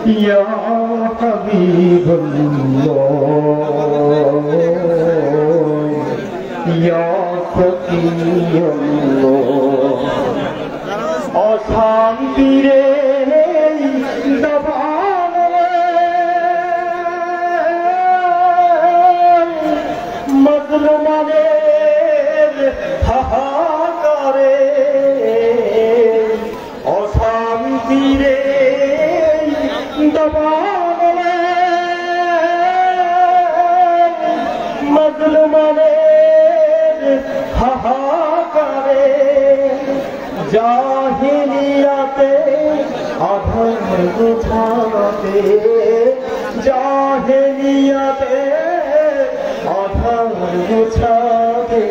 ইয়া হাবিবাল্লাহ ইয়া তাকিয়াল্লাহ অশান্তিরে মজলুমানের হাহাকারে অশান্তিরে দবানলে মজলুমানের হাহাকারে জাহিলিয়াতে আধার গুছাতে জাহিলিয়াতে আধার গুছাতে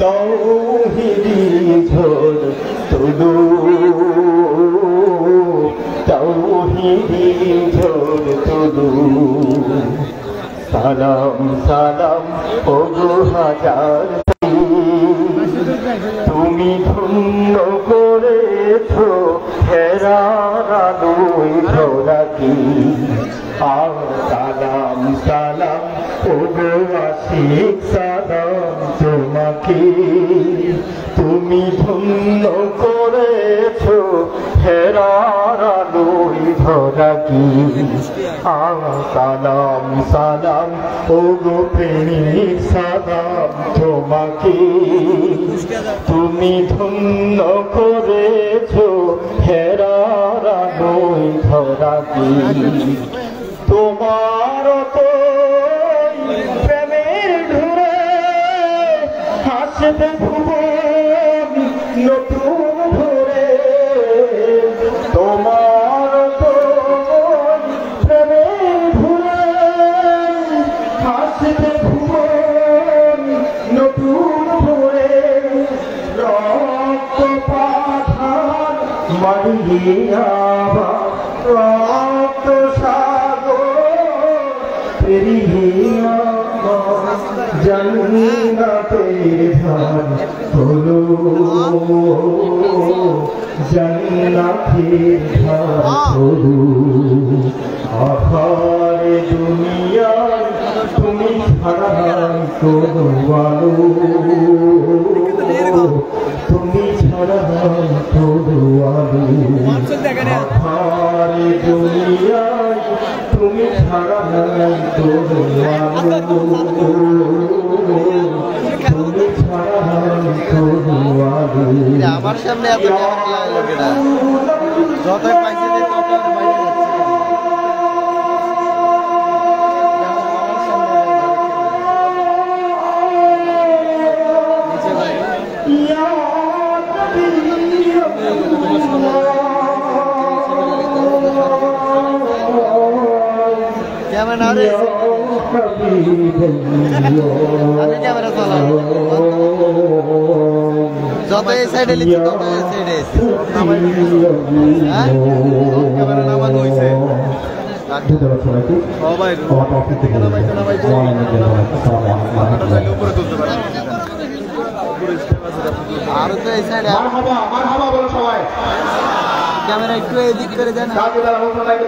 তাওহীদি ঝড় তুলো তাওহীদি ঝড় তুলো সালাম সালাম ওগো হাজার তুমি ধন্য করেছো হেরার আলোয় ধরাকে আর সালাম সালাম ওগো আশিক সালাম তোমাকে তুমি ধন্য করেছো হেরার আলোয় ধরাকে আর সালাম সালাম ওগো প্রেমিক সালাম তোমাকে তুমি ধন্য করেছো হেরার আলোয় ধরাকে তোমার তো প্রেমের ঢুরে হাসবে ভুবন নতুন ভরে তোমার তো প্রেমের ঢুরে হাসবে ভুবন নতুন ভরে রক্ত পাঠান মারিয়া রক্ত পেরিয়া জান্নাতের ধান হলো জান্নাতের ধান হলো আখার দুনিয়ায় তুমি ছাড়া কোনো আলো তুমি ছাড়া কোনো আলো আখার দুনিয়ায় তুমি ছাড়া কোনো আলো তুমি ছাড়া কোনো আলো আমার সামনে এত লোকেরা যতই পাইছে যত এই সাইডে লিখছি তত এই সাইডে ক্যামেরা নামানো হয়েছে আর তো এই সাইডে সবাই ক্যামেরা একটু এদিক করে দেন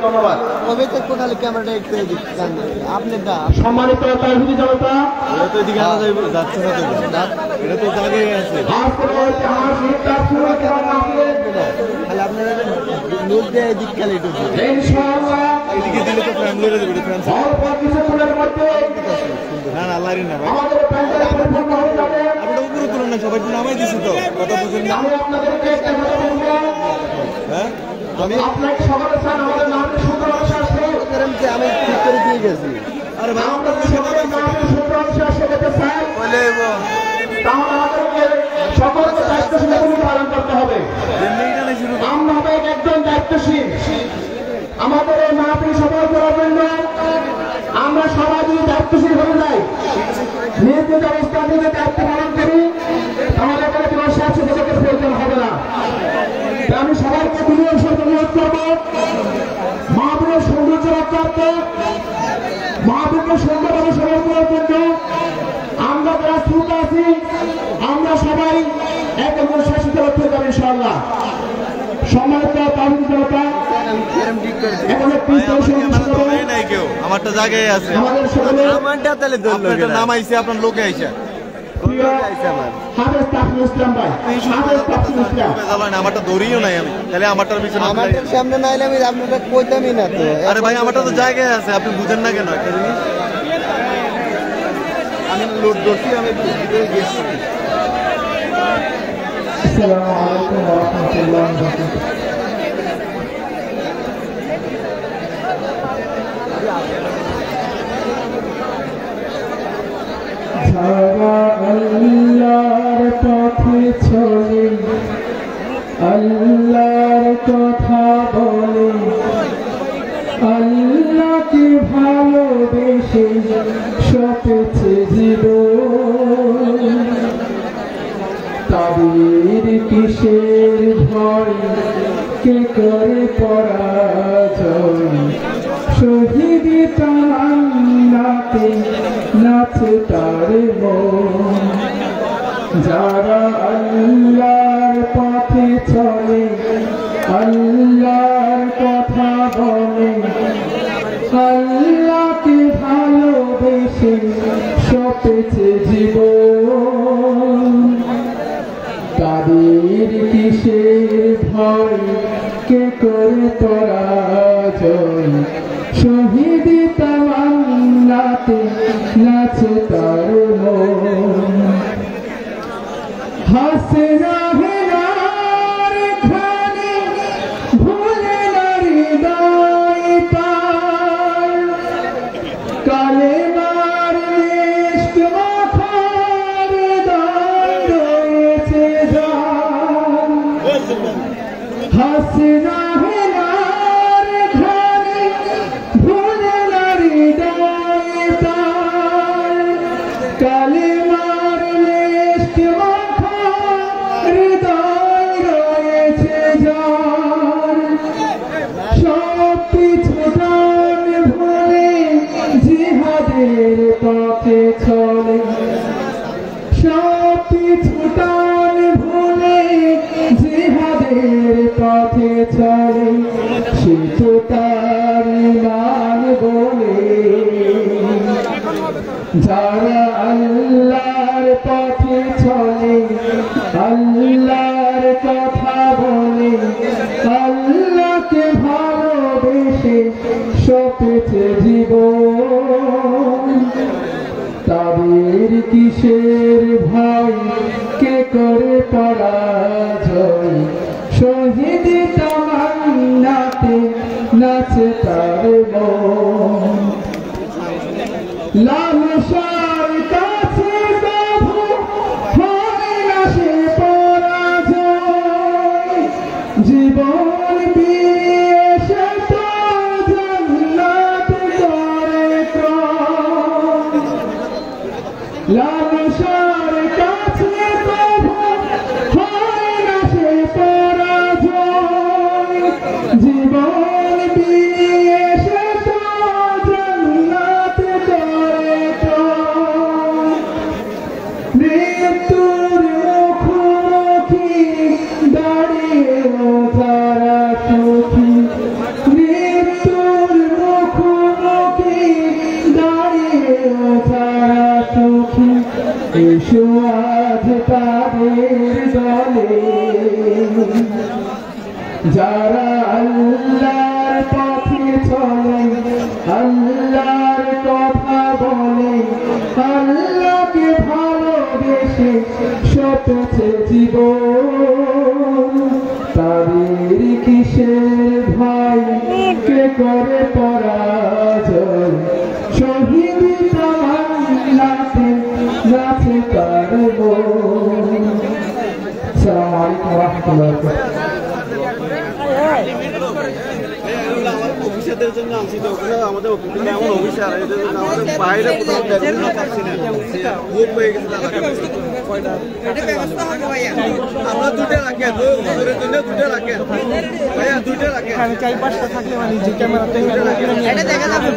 ধন্যবাদ কবে থেকে খালি ক্যামেরাটা একটু এদিক আপনি সম্মানিত তাহিদি জনতা তো এদিকে আনা যাচ্ছে না এটা তো জায়গায় আছে খালি আপনারা লোক দিয়ে এদিক খেলে একটু এদিকে দিলে তো ফ্যামিলি রয়ে যাবে না না আল্লাহরই না ভাই আপনারা উপরে তুলুন না সবাই নামাই দিছি তো কথা বুঝুন না হ্যাঁ আমি আপনাকে সবার সাথে আমাদের নামে সুন্দর আসছে আমি ঠিক করে দিয়ে গেছি আরে ভাই আমরা সবার নামে সুন্দর আসছে বলতে চাই বলেব তাহলে আমাদেরকে সকলকে দায়িত্বশীল পালন করতে হবে আমরা হবে একজন দায়িত্বশীল আমাদের এই মাহফিল সফল করার জন্য আমরা সবাই যদি দায়িত্বশীল হয়ে যাই নিজ নিজ অবস্থা থেকে দায়িত্ব পালন করি তাহলে কোনো সমস্যা সেটাকে প্রয়োজন হবে না আমি সবাইকে বিনিয়োগ সাথে অনুরোধ করবো মাহফিলের সৌন্দর্য রক্ষার্থে মাহফিলকে সুন্দরভাবে সফল করার জন্য আমরা যারা শ্রোতা আছি আমরা সবাই এক শাসিত হতে পারি ইনশাআল্লাহ। সম্মানিত তাহিদি জনতা এখন একটি নাই কেউ আমারটা জায়গায় আছে আমাদের সকলে আমারটা তাহলে আপনারটা নামাইছে আপনার লোকে আইসা হাফেজ তাফসির ইসলাম ভাই, হাফেজ তাফসির ইসলাম। আমারটা দৌড়িও নাই আমি তাহলে আমারটার পিছনে আমারটার সামনে না এলে আমি আপনাকে কইতামই না তো। আরে ভাই আমারটা তো জায়গায় আছে আপনি বুঝেন না কেন একটা জিনিস আমি লোড ধরছি আমি গেছি আসসালামু আলাইকুম ওয়া রাহমাতুল্লাহি ওয়া বারাকাতুহু। যারা আল্লাহর পথে চলে, আল্লাহর কথা বলে, আল্লাহকে ভালোবেসে সপেছে জীবন, তাদের কিসের ভয়, কে করে পরাজয়, শহীদ তামান্নাতে নাচে তার মন। যারা আল্লাহর পথে চলে, আল্লাহর কথা বলে, আল্লাহকে ভালোবেসে সপেছে জীবন, তাদের কিসের ভয়, কে করে পরাজয়, শহীদ তামান্নাতে নাচে তার মন। হাসনা হেনার খানে ভুলে না হৃদয় তার, কালেমার ইশক মাখার দান রয়েছে যার। হাসনা হেনার খানে ভুলে না হৃদয় তার, কালেমার ইশক মাখার হৃদয় রয়েছে যার। সব কিছু দান ভুলে জিহাদের পথে চলে, সব কিছু দান ভুলে জিহাদের পথে চলে, সে তো তার ঈমান বলে। যারা আল্লাহর পথে চলে, আল্লাহর কথা বলে, আল্লাহকে ভালোবেসে সপেছে জীবন, তাদের কিসের ভয়, কে করে পরাজয়, শহীদ তামান্নাতে নাচে তার মন। লালসার কাছে কভু হয় না সে পরাজয়, জীবন দিয়ে সে তো জান্নাত করে ক্রয়। লালসার কাছে কভু হয় না সে পরাজয়, জীবন দিয়ে সে তো জান্নাত করে ক্রয়। মৃত্যুর মুখোমুখি দাঁড়িয়েও যারা সুখী, মৃত্যুর মুখোমুখি দাঁড়িয়েও যারা সুখী, এসো আজ তাদের দলে। যারা আল্লাহর পথে চলে, আল্লাহর কথা বলে, আল্লাহকে ভালোবেসে সপেছে জীবন, তাদের কিসের ভয়, কে করে পরাজয়, শহীদ তামান্নাতে নাচে তার মন। আসসালামু আলাইকুম ওয়া রাহমাতুল্লাহি ওয়া বারাকাতুহু। অফিসারদের জন্য আনছি তো ওখানে আমাদের অফিসে এমন অফিসার এদের জন্য আমাদের বাইরে কোথাও দেখতে পাচ্ছি না, বুক হয়ে গেছে। আমরা দুটো রাখেন, দুটো রাখেন ভাইয়া, দুটো রাখেন। আমি 4-5টা থাকলে মানে যে ক্যামেরাতে এটা দেখা যাবে,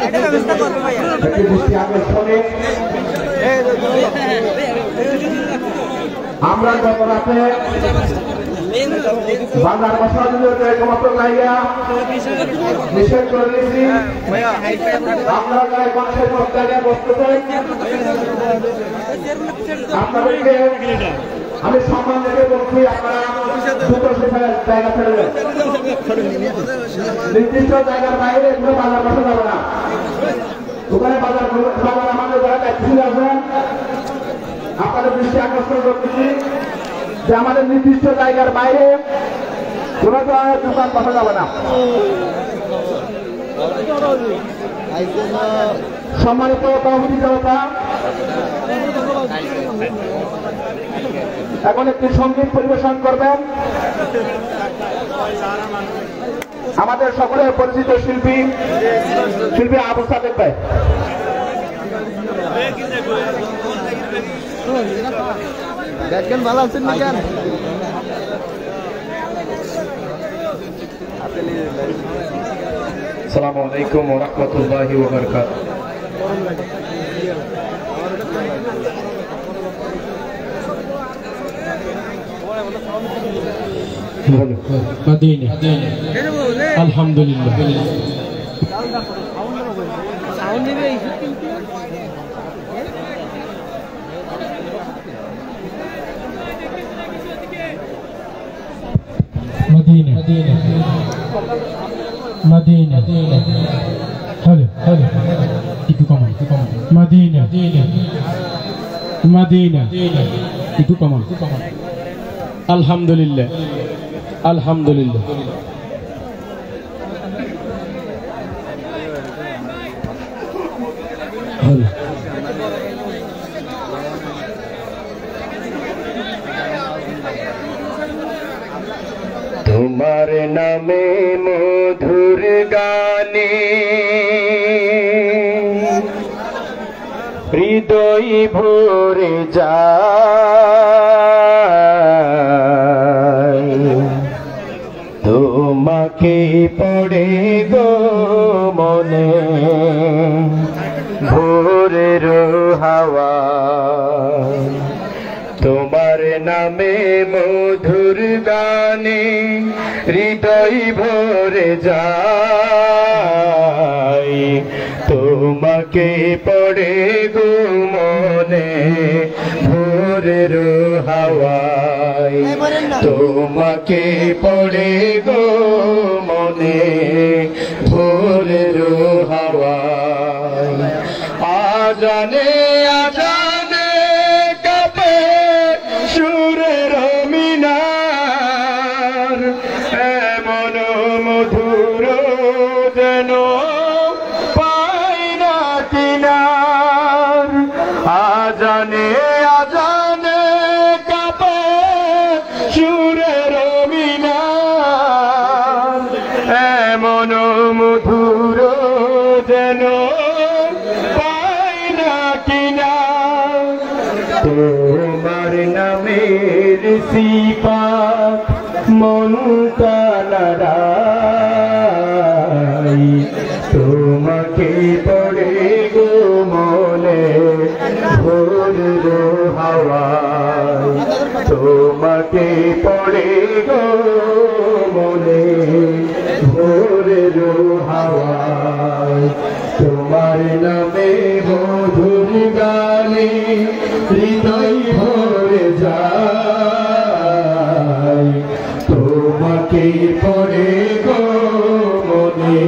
এটা ব্যবস্থা করব ভাইয়া। একটি দৃষ্টি আকর্ষণে আমরা গত রাতে বাজার বসার জন্য একমাত্র জায়গা নিষেধ করে দিয়েছি। আপনারা যারা মানুষের সব জায়গায় বসতেছেন আপনাদেরকে আমি সম্মান রেখে বলছি, আপনারা দ্রুত সেখানে জায়গা ছেড়ে দেন। নির্দিষ্ট জায়গার বাইরে এগুলো বাজার বসা যাবে না। ওখানে বাজার আমাদের যারা দায়িত্বশীল আছেন আপনাদের দৃষ্টি আকর্ষণ করতেছি যে আমাদের নির্দিষ্ট জায়গার বাইরে কোনো ধরনের দোকান বসা যাবে না। সম্মানিত কমিটি জনতা, এখন একটি সঙ্গীত পরিবেশন করবেন আমাদের সকলের পরিচিত শিল্পী আবু সাদেক ভাই। দেখেন ভালো আছেন না কেন? আসসালামু আলাইকুম ওয়া রাহমাতুল্লাহি ওয়া বারাকাতুহু। مدينة الحمد لله مدينة حلو itu kamu Madinah itu kamu Alhamdulillah তোমার নামে মধুর গানে হৃদয় ভরে যায়, তোমাকে পড়ে গো মনে ভোরের হাওয়া। তোমার নামে মধুর গানে হৃদয় ভরে যায়, তোমাকে পড়ে গো মনে ভোরের হাওয়ায়। তোমাকে পড়ে গো মনে ভোরের হাওয়ায়। আজানে আজানে কাঁপে সুরের মিনার, এমন মধুর যেন পাই না কিনার। আজানে আজানে কাঁপে সুরের মিনার, এমন মধুর যেন পাই না কিনার। তোমার নামের সিফাত মনটা নাড়াই, তোমাকে পড়ে গো মনে ভোরের হাওয়ায়। তোমাকে পড়ে গো মনে ভোরের হাওয়ায়। তোমার নামে মধুর গানে হৃদয় ভরে যায়, তোমাকে পড়ে গো মনে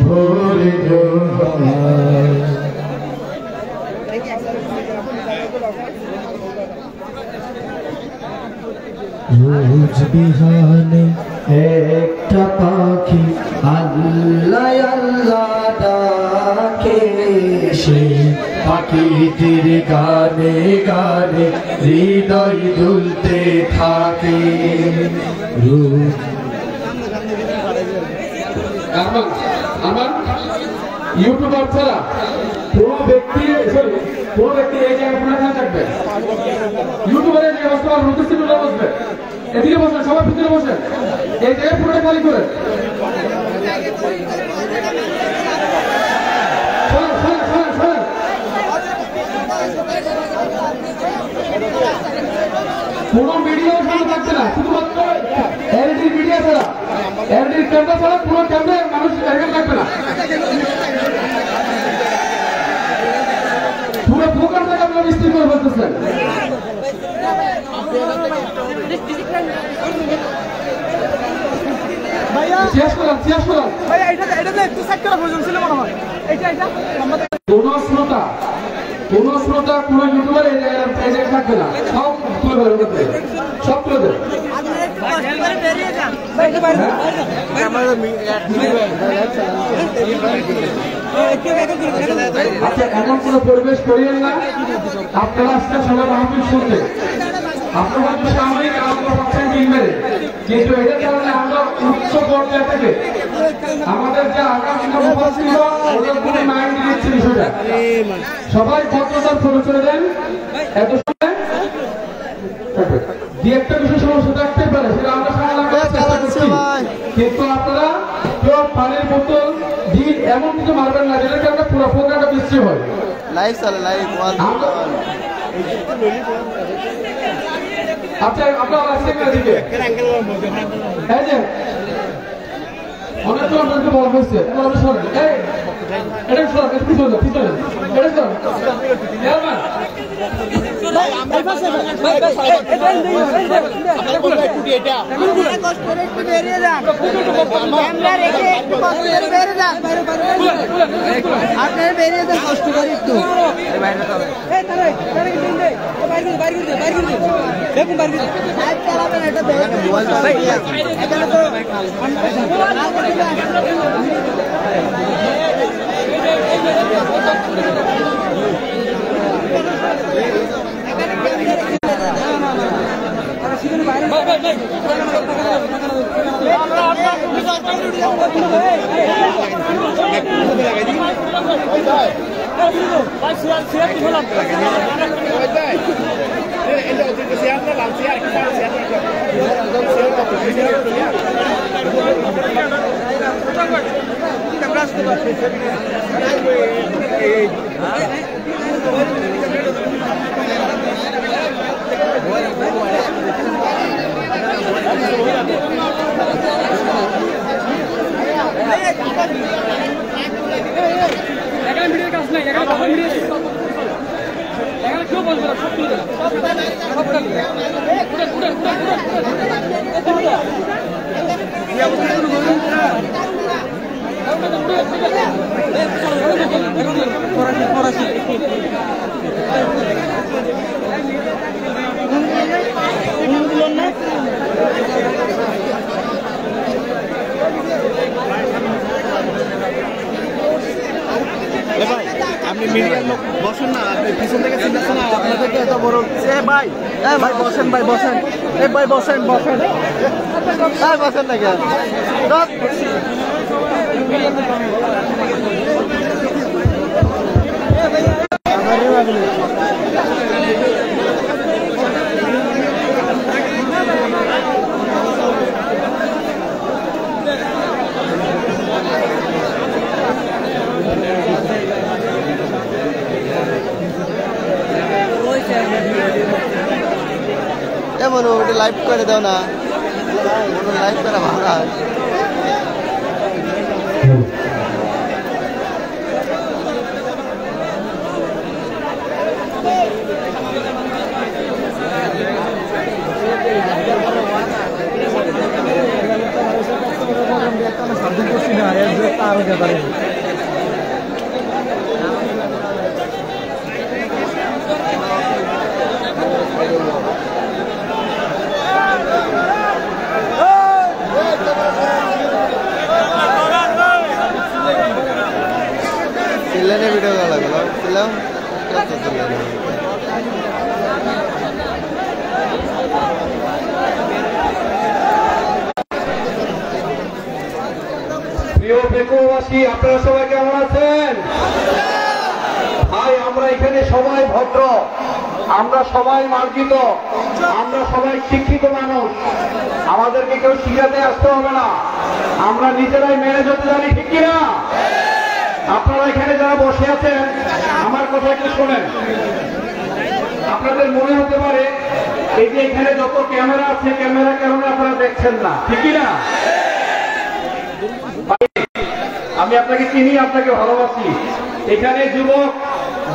ভোরের হাওয়ায়। রোজ বিহানে একটা পাখি আল্লাহ আল্লাহ ডাকে, সে পাখিটির গানে গানে হৃদয় দুলতে থাকে। রোজ আমার ইউটিউবার ছাড়া কোনো ব্যক্তি এই জায়গায় কোনো থাকবে ইউটিউবারের যে বসতে পারবে নোটিস তুলে বসবে, এদিকে বসেন, সবার ভিতরে বসেন, এই জায়গায় পুরোটা খালি করে শোনেন। কোনো মিডিয়া সামনে থাকছে না, শুধুমাত্র এলইডি মিডিয়া ছাড়া, এলইডি ক্যামেরা ছাড়া পুরো ক্যামেরায় মানুষ এখানে থাকবে না। পুরো ফোকাস থেকে আপনারা মিস্ত্রি করে বলতেছেন। শেষ করলাম কোন শ্রোতা কোন ইউটিউবার এই জায়গায় থাকবে না, সব তুলে দেবে, সব তুলে দেবে। আচ্ছা, এমন কোন পরিবেশ করিয়েন না, আপনারা আজকে সবাই মাহফিল শুনতে, আপনারা হয়তো সাময়িক আনন্দ পাচ্ছেন কিনবেন, কিন্তু এটার কারণে আমরা উচ্চ পর্যায়ে থেকে আমাদের যে আগামী নববর্ষ ছিল ওদের কোনো মাইন্ড দিচ্ছে বিষয়টা। সবাই ভদ্রতার পরিচয় দেন। এত সময় দু একটা বিষয় সমস্যা থাকতে পারে, সেটা আমরা সমাধান করার চেষ্টা করছি, কিন্তু আপনারা কেউ পানির বোতল দিন এমন কিছু মারবেন না যেটাকে আমরা পুরো প্রোগ্রামটা বৃষ্টি হয়। লাইভ চলে লাইভ। আচ্ছা, আপনারা আসছে দিকে এই যে অনেক তো আপনাকে বলা হয়েছে, এটা সর পিছনে পিছনে এটা সর আপনারা বেরিয়ে যান, কষ্ট করে একটু আপনি মিডিয়ার লোক বসেন না, আপনি পিছন থেকে চিন্তাছেন না, আপনাদেরকে এত বড় ভাই ভাই বসেন, ভাই বসেন, ভাই বসেন বসেন বসেন না কেন এমন ওটা লাইভ করে দাও না, লাইভ করা ভালো। চিল্লানে ভিডিও করা লাগলো, চিল্লাম প্রিয় প্রেক্ষবাসী, আপনারা সবাই কেমন আছেন? ভাই, আমরা এখানে সবাই ভদ্র, আমরা সবাই মার্জিত, আমরা সবাই শিক্ষিত মানুষ, আমাদেরকে কেউ শিখাতে আসতে হবে না, আমরা নিজেরাই মেনে যেতে জানি, ঠিক কিনা? আপনারা এখানে যারা বসে আছেন আমার কথা একটু শোনেন। আপনাদের মনে হতে পারে এই যে এখানে যত ক্যামেরা আছে, ক্যামেরা কারণে আপনারা দেখছেন না, ঠিকই না? আমি আপনাকে চিনি, আপনাকে ভালোবাসি। এখানে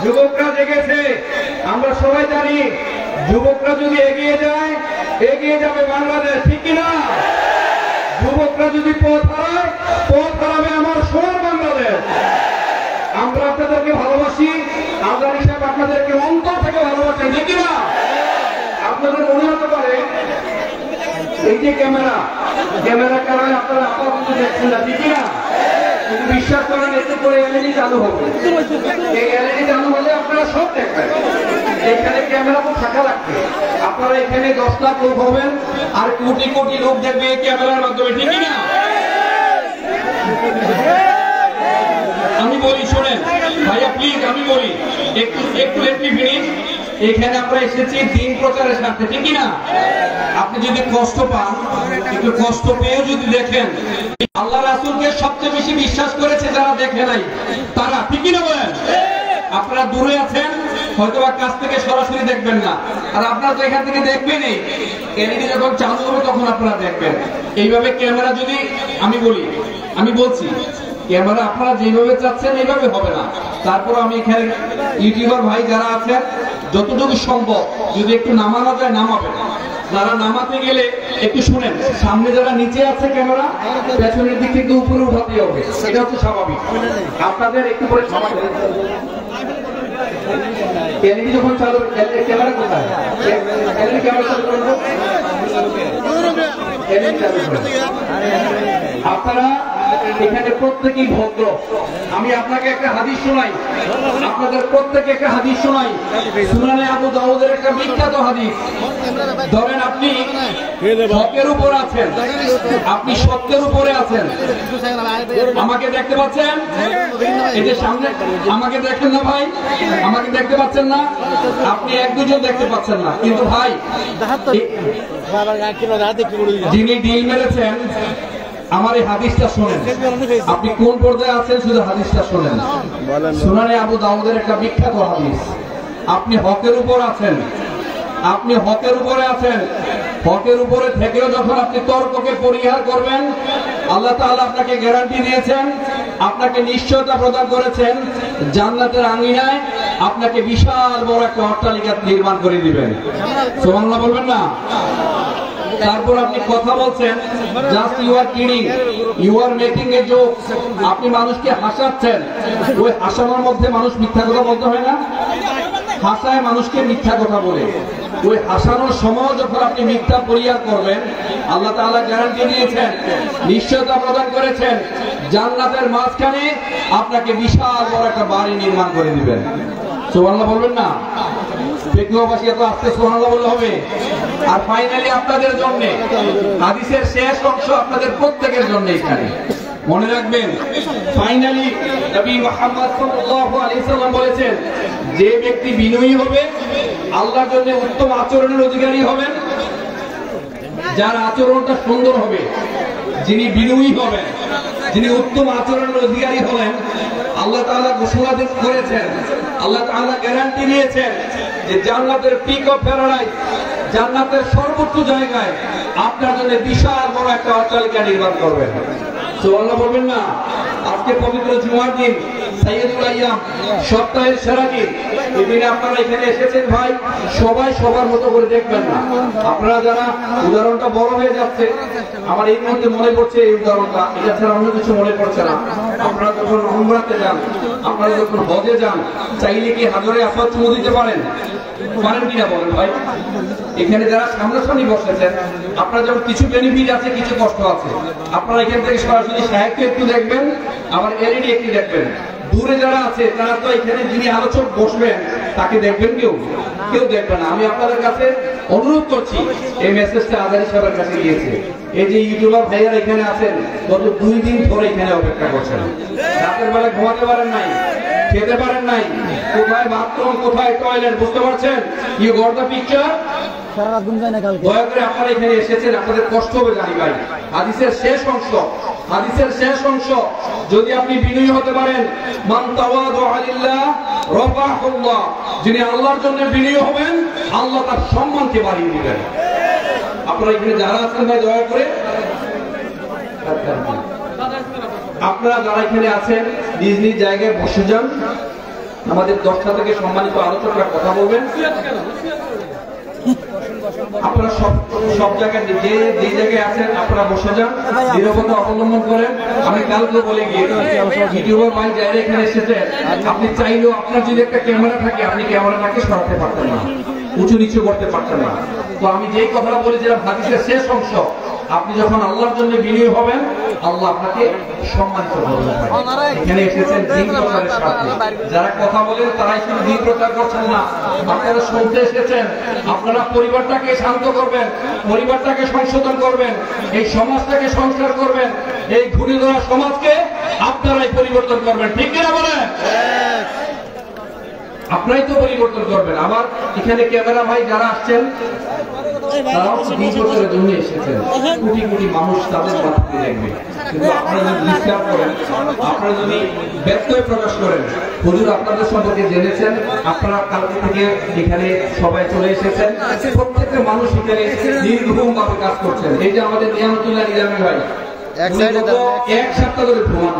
যুবকরা জেগেছে, আমরা সবাই জানি যুবকরা যদি এগিয়ে যায়, এগিয়ে যাবে বাংলাদেশ, ঠিক কিনা? যুবকরা যদি পথ হারাবে আমার সোনার বাংলাদেশ। আমরা আপনাদেরকে ভালোবাসি, আজাদ হিসাবে আপনাদেরকে অন্তর থেকে ভালোবাসি, ঠিক কিনা? আপনাদের মনে হতে পারে এই যে ক্যামেরা কারণে আপনারা আপাতত দেখছেন না, ঠিক কিনা? কিন্তু বিশ্বাস করেন, এতে করে এলইডি চালু হবে। এই এলইডি চালু হলে আপনারা সব দেখবেন। এখানে ক্যামেরা তো থাকা লাগবে। আপনারা এখানে 10 লাখ লোক হবেন, আর কোটি কোটি লোক দেখবে এই ক্যামেরার মাধ্যমে, ঠিক না? আমি বলি, শোনেন ভাইয়া প্লিজ, আমি বলি একটু ফিনিশ। এখানে আমরা এসেছি দিন প্রচারের স্বার্থে, ঠিক না? আপনি যদি কষ্ট পান, একটু কষ্ট পেয়েও যদি দেখেন, আল্লাহ রাসূলকে সবচেয়ে বেশি বিশ্বাস করেছে যারা দেখে নাই তারা, ঠিক না বলেন? আপনারা দূরে আছেন, হয়তো বা কাছ থেকে সরাসরি দেখবেন না, আর আপনারা তো এখান থেকে দেখবেনই। এলইডি যখন চালু হবে তখন আপনারা দেখবেন। এইভাবে ক্যামেরা যদি আমি বলছি ক্যামেরা আপনারা যেভাবে চাচ্ছেন এইভাবে হবে না। তারপর আমি এখানে ইউটিউবার ভাই যারা আছেন, যতটুকু সম্ভব যদি একটু নামানো যায় নামাবেন। যারা নামাতে গেলে একটু শুনেন, সামনে যারা নিচে আছে ক্যামেরা, পেছনের দিক থেকে উপরে উঠাতে হবে, এটা হচ্ছে স্বাভাবিক। আপনাদের একটু করে এলইডি যখন চালু, ক্যামেরা কোথায়? এলইডি ক্যামেরা চালু করবো, আপনারা এখানে প্রত্যেকেই ভদ্র। আমি আপনাকে একটা হাদিস শোনাই, আপনাদের প্রত্যেকে একটা হাদিস শোনাই, সুনানে আবু দাউদের একটা বিখ্যাত হাদিস। ধরেন আপনি হকের উপর আছেন, আপনি সত্যের উপরে আছেন, আমাকে দেখতে পাচ্ছেন? এই যে সামনে আমাকে দেখেন না ভাই, আমাকে দেখতে পাচ্ছেন না? আপনি এক দুজন দেখতে পাচ্ছেন না, কিন্তু ভাই যিনি ডিল মেরেছেন, আমার এই হাদিসটা শোনেন। আপনি কোন পর্যায়ে আছেন শুধু হাদিসটা শোনেন। সুনানে আবু দাউদের একটা বিখ্যাত হাদিস। আপনি হকের উপর আছেন, আপনি হকের উপরে আছেন, হকের উপরে থেকেও যখন আপনি তর্ককে পরিহার করবেন, আল্লাহ তাআলা আপনাকে গ্যারান্টি দিয়েছেন, আপনাকে নিশ্চয়তা প্রদান করেছেন, জান্নাতের আঙিনায় আপনাকে বিশাল বড় একটা অট্টালিকা নির্মাণ করে দিবেন। সুবহানাল্লাহ বলবেন না? তারপর আপনি কথা বলছেন, just you are kidding, you are making a joke. আপনি মানুষকে হাসাচ্ছেন, ওই হাসানোর মধ্যে মানুষ মিথ্যা কথা বলতে হয় না? হাসায় মানুষকে মিথ্যা কথা বলে, ওই হাসানোর সময় যখন আপনি মিথ্যা পরিহার করবেন, আল্লাহ তাআলা গ্যারান্টি দিয়েছেন, নিশ্চয়তা প্রদান করেছেন, জান্নাতের মাঝখানে আপনাকে বিশাল বড় একটা বাড়ি নির্মাণ করে দিবেন। সুবহানাল্লাহ বলবেন না? বিজ্ঞবাসী এত আস্তে সুবহানাল্লাহ বললে হবে? আর ফাইনালি আপনাদের জন্য হাদিসের শেষ অংশ, আপনাদের প্রত্যেকের জন্য এখানে মনে রাখবেন। ফাইনালি নবী মুহাম্মদ সাল্লাল্লাহু আলাইহি সাল্লাম বলেছেন, যে ব্যক্তি বিনয়ী হবে, আল্লাহর জন্য উত্তম আচরণের অধিকারী হবেন, যার আচরণটা সুন্দর হবে, যিনি বিনয়ী হবেন, যিনি উত্তম আচরণের অধিকারী হলেন, আল্লাহ তাআলা ঘোষণা করেছেন, আল্লাহ তাআলা গ্যারান্টি দিয়েছেন যে জান্নাতের পিক অফ প্যারাডাইস, জান্নাতের সর্বোচ্চ জায়গায় আপনার জন্য বিশাল বড় একটা অট্টালিকা নির্মাণ করবেন। সুবহানাল্লাহ বলবেন না? আজকে পবিত্র জুমার দিন, সাইয়্যিদুল আইয়াম, সপ্তাহের সেরা দিন। এই দিনে আপনারা এখানে এসেছেন ভাই, সবাই সবার মতো করে দেখবেন না। আপনারা যারা, উদাহরণটা বড় হয়ে যাচ্ছে, আমার এই মুহূর্তে মনে পড়ছে এই উদাহরণটা, এটা ছাড়া অন্য কিছু মনে পড়ছে না। আপনারা যখন উমরাতে যান, আপনারা যখন হজে যান, চাইলে কি হাজরে আসওয়াদ চুমু দিতে পারেন কিনা বলেন ভাই? এখানে যারা সামনাসামনি বসেছেন, আপনার যেমন কিছু বেনিফিট আছে, কিছু কষ্ট আছে। আপনারা এখান থেকে সরাসরি সাহেবকে একটু দেখবেন, আবার এলইডি একটু দেখবেন। দূরে যারা আছে তারা তো এখানে যিনি আলোচক বসবেন তাকে দেখবেন, কেউ দেখবে না। আমি আপনাদের কাছে অনুরোধ করছি, এই মেসেজটা আজাদ সাহেবের কাছে গিয়েছে। এই যে ইউটিউবার ভাইয়ারা এখানে আছেন, গত 2 দিন ধরে এখানে অপেক্ষা করছেন, রাতের বেলা ঘুমাতে পারেন নাই, খেতে পারেন নাই, কোথায় বাথরুম, কোথায় টয়লেট, বুঝতে পারছেন? You got the picture? দয়া করে আপনারা এখানে এসেছেন, আপনাদের কষ্ট হবে জানি ভাই। হাদিসের শেষ অংশ, হাদিসের শেষ অংশ, যদি আপনি বিনয়ী হতে পারেন, মান তাওয়াদুআ লিল্লাহ রাফাহুল্লাহ, যিনি আল্লাহর জন্য বিনয়ী হবেন আল্লাহ তার সম্মানকে বাড়িয়ে দিবেন। আপনারা এখানে যারা আছেন ভাই দয়া করে, আপনারা যারা এখানে আছেন নিজ নিজ জায়গায় বসে যান। আমাদের 10টা থেকে সম্মানিত আলোচকরা কথা বলবেন। আপনারা সব জায়গায় যে জায়গায় আছেন আপনারা বসে যান, নীরবতা অবলম্বন করেন। আমি কালকে বলে গিয়েছি ইউটিউবার ভাই যারা এখানে এসেছেন, আপনি চাইলেও আপনার যদি একটা ক্যামেরা থাকে আপনি ক্যামেরাটাকে সরাতে পারতেন না, উঁচু নিচু করতে পারতেন না। তো আমি যেই কথাটা বলেছিলাম হাদিসের শেষ অংশ, আপনি যখন আল্লাহর জন্য বিনয়ী হবেন আল্লাহ আপনাকে সম্মানিত করবেন। এখানে এসেছেন দিন প্রচারের স্বার্থে, যারা কথা বলেন তারাই শুধু দিন প্রচার করছেন না, আপনারা শুনতে এসেছেন। আপনারা পরিবারটাকে শান্ত করবেন, পরিবারটাকে সংশোধন করবেন, এই সমাজটাকে সংস্কার করবেন, এই ঘুরে ধরা সমাজকে আপনারাই পরিবর্তন করবেন। ঠিক কিনা বলেন? আপনারাই তো পরিবর্তন করবেন। আবার এখানে ক্যামেরা ভাই যারা আসছেন তারাও দিন প্রচারের জন্য এসেছেন, কোটি কোটি মানুষ তাদের মাধ্যমে দেখবে। কিন্তু আপনারা যদি ডিস্টার্ব করেন, আপনারা যদি ব্যত্যয় প্রকাশ করেন, হুজুর আপনাদের সম্পর্কে জেনেছেন, আপনারা কালকে থেকে এখানে সবাই চলে এসেছেন, প্রত্যেকটা মানুষ এখানে নির্ঘুম ভাবে কাজ করছেন। এই যে আমাদের নিয়ামতুল্লাহ নিজামী ভাই এক সপ্তাহ ধরে ঘুমান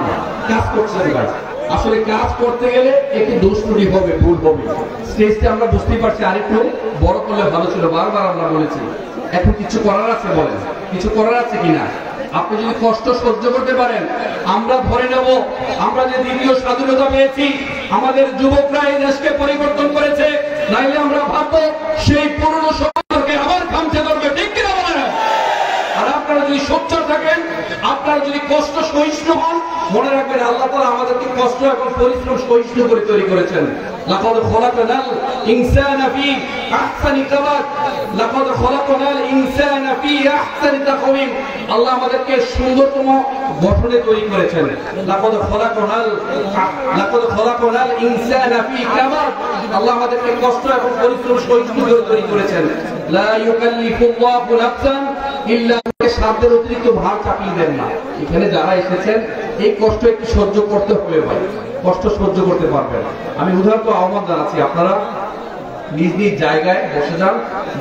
কাজ করছেন ভাই। আসলে কাজ করতে গেলে একটু দোষ ত্রুটি হবে, ভুল হবে। স্টেজটা আমরা বুঝতেই পারছি আরেকটু বড় করলে ভালো ছিল, বারবার আমরা বলেছি। এখন কিছু করার আছে, বলেন কিছু করার আছে কিনা? আপনি যদি কষ্ট সহ্য করতে পারেন, আমরা ধরে নেব আমরা যে দ্বিতীয় স্বাধীনতা পেয়েছি, আমাদের যুবকরা এই দেশকে পরিবর্তন করেছে, নাইলে আমরা ভাববো সেই পুরনো সমাজকে আবার খামচে ধরবে। ঠিক কিনা বলেন? আর আপনারা যদি সোচ্চার থাকেন, আপনারা যদি কষ্ট সহিষ্ণু হন, মনে রাখবেন আল্লাহ তাআলা আমাদেরকে কষ্ট এবং পরিশ্রম সহিষ্ণু করে তৈরি করেছেন। লাকাদ খলাকনাল ইনসানা ফি আহসানি তাকওয়িম, লাকাদ খলাকনাল ইনসানা ফি আহসানি তাকওয়িম। আল্লাহ আমাদেরকে সুন্দরতম গঠনে তৈরি করেছেন। লাকাদ খলাকনাল ইনসানা ফি কাবাদ, আল্লাহ আমাদেরকে কষ্ট এবং পরিশ্রম সহিষ্ণু করে তৈরি করেছেন। লা ইউকাল্লিফুল্লাহু নাফসান ইল্লা সাধ্যের অতিরিক্ত ভার চাপিয়ে দেন না। এখানে যারা এসেছেন এই কষ্ট একটু সহ্য করতে হবে ভাই, কষ্ট সহ্য করতে পারবেন। আমি উদাহরণ আহ্বান জানাচ্ছি, আপনারা নিজ নিজ জায়গায় বসে যান।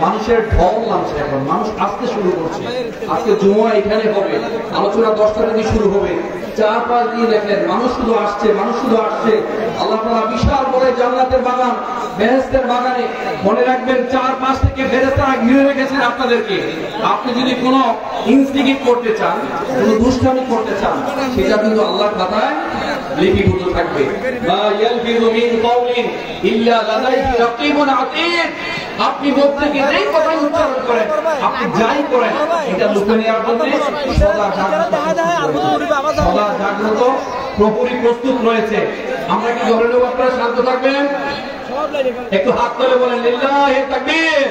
মানুষের ঢল নামছে, এখন মানুষ আসতে শুরু করছে। আজকে জুমা এখানে হবে, আলোচনা 10টা থেকে শুরু হবে। 4-5 দিন দেখেন মানুষ শুধু আসছে, মানুষ শুধু আসছে। আল্লাহ তাআলা বিশাল বড় জান্নাতের বাগান, বেহেশতের বাগানে, মনে রাখবেন 4-5 থেকে ফেরেশতারা ঘিরে রেখেছেন আপনাদেরকে। আপনি যদি কোনো ইনস্টিগেট করতে চান, কোনো দুষ্টামি করতে চান, সেটা কিন্তু আল্লাহর খাতায় লিপিবদ্ধ থাকবে। মা ইয়ালফিযু মিন কাওলিন ইল্লা লাদাইহি রাকীবুন আতীদ। আপনি মুখ থেকে যেই কথা উচ্চারণ করেন, আপনি যাই করেন, এটা লুকে নেওয়ার জন্য সদা জাগ্রত প্রহরী প্রস্তুত রয়েছে। আমরা কি ধরে নেব আপনারা শান্ত থাকবেন? একটু হাত তুলে বলেন লিল্লাহি তাকবীর,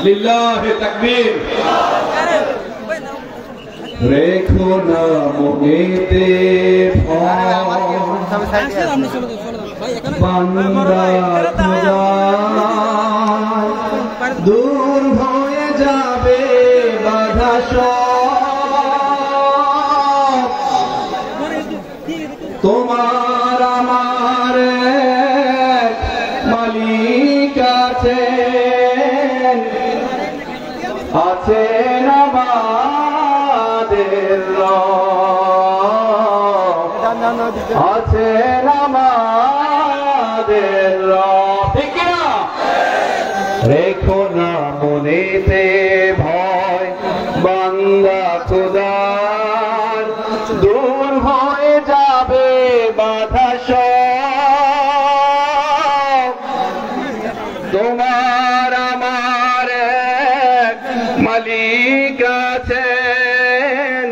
লিল্লাহি তাকবীর। রেখো না মনেতে দূর হয়ে যাবে বাধা সব, তোমার আমার মালিক আছেন, আছেন আমাদের রব, আছেন আমাদের রব। ঠিক না? রেখো না মনেতে ভয় বান্দা খোদার, দূর হয়ে যাবে বাধা সব, তোমার আমার মালিক আছেন,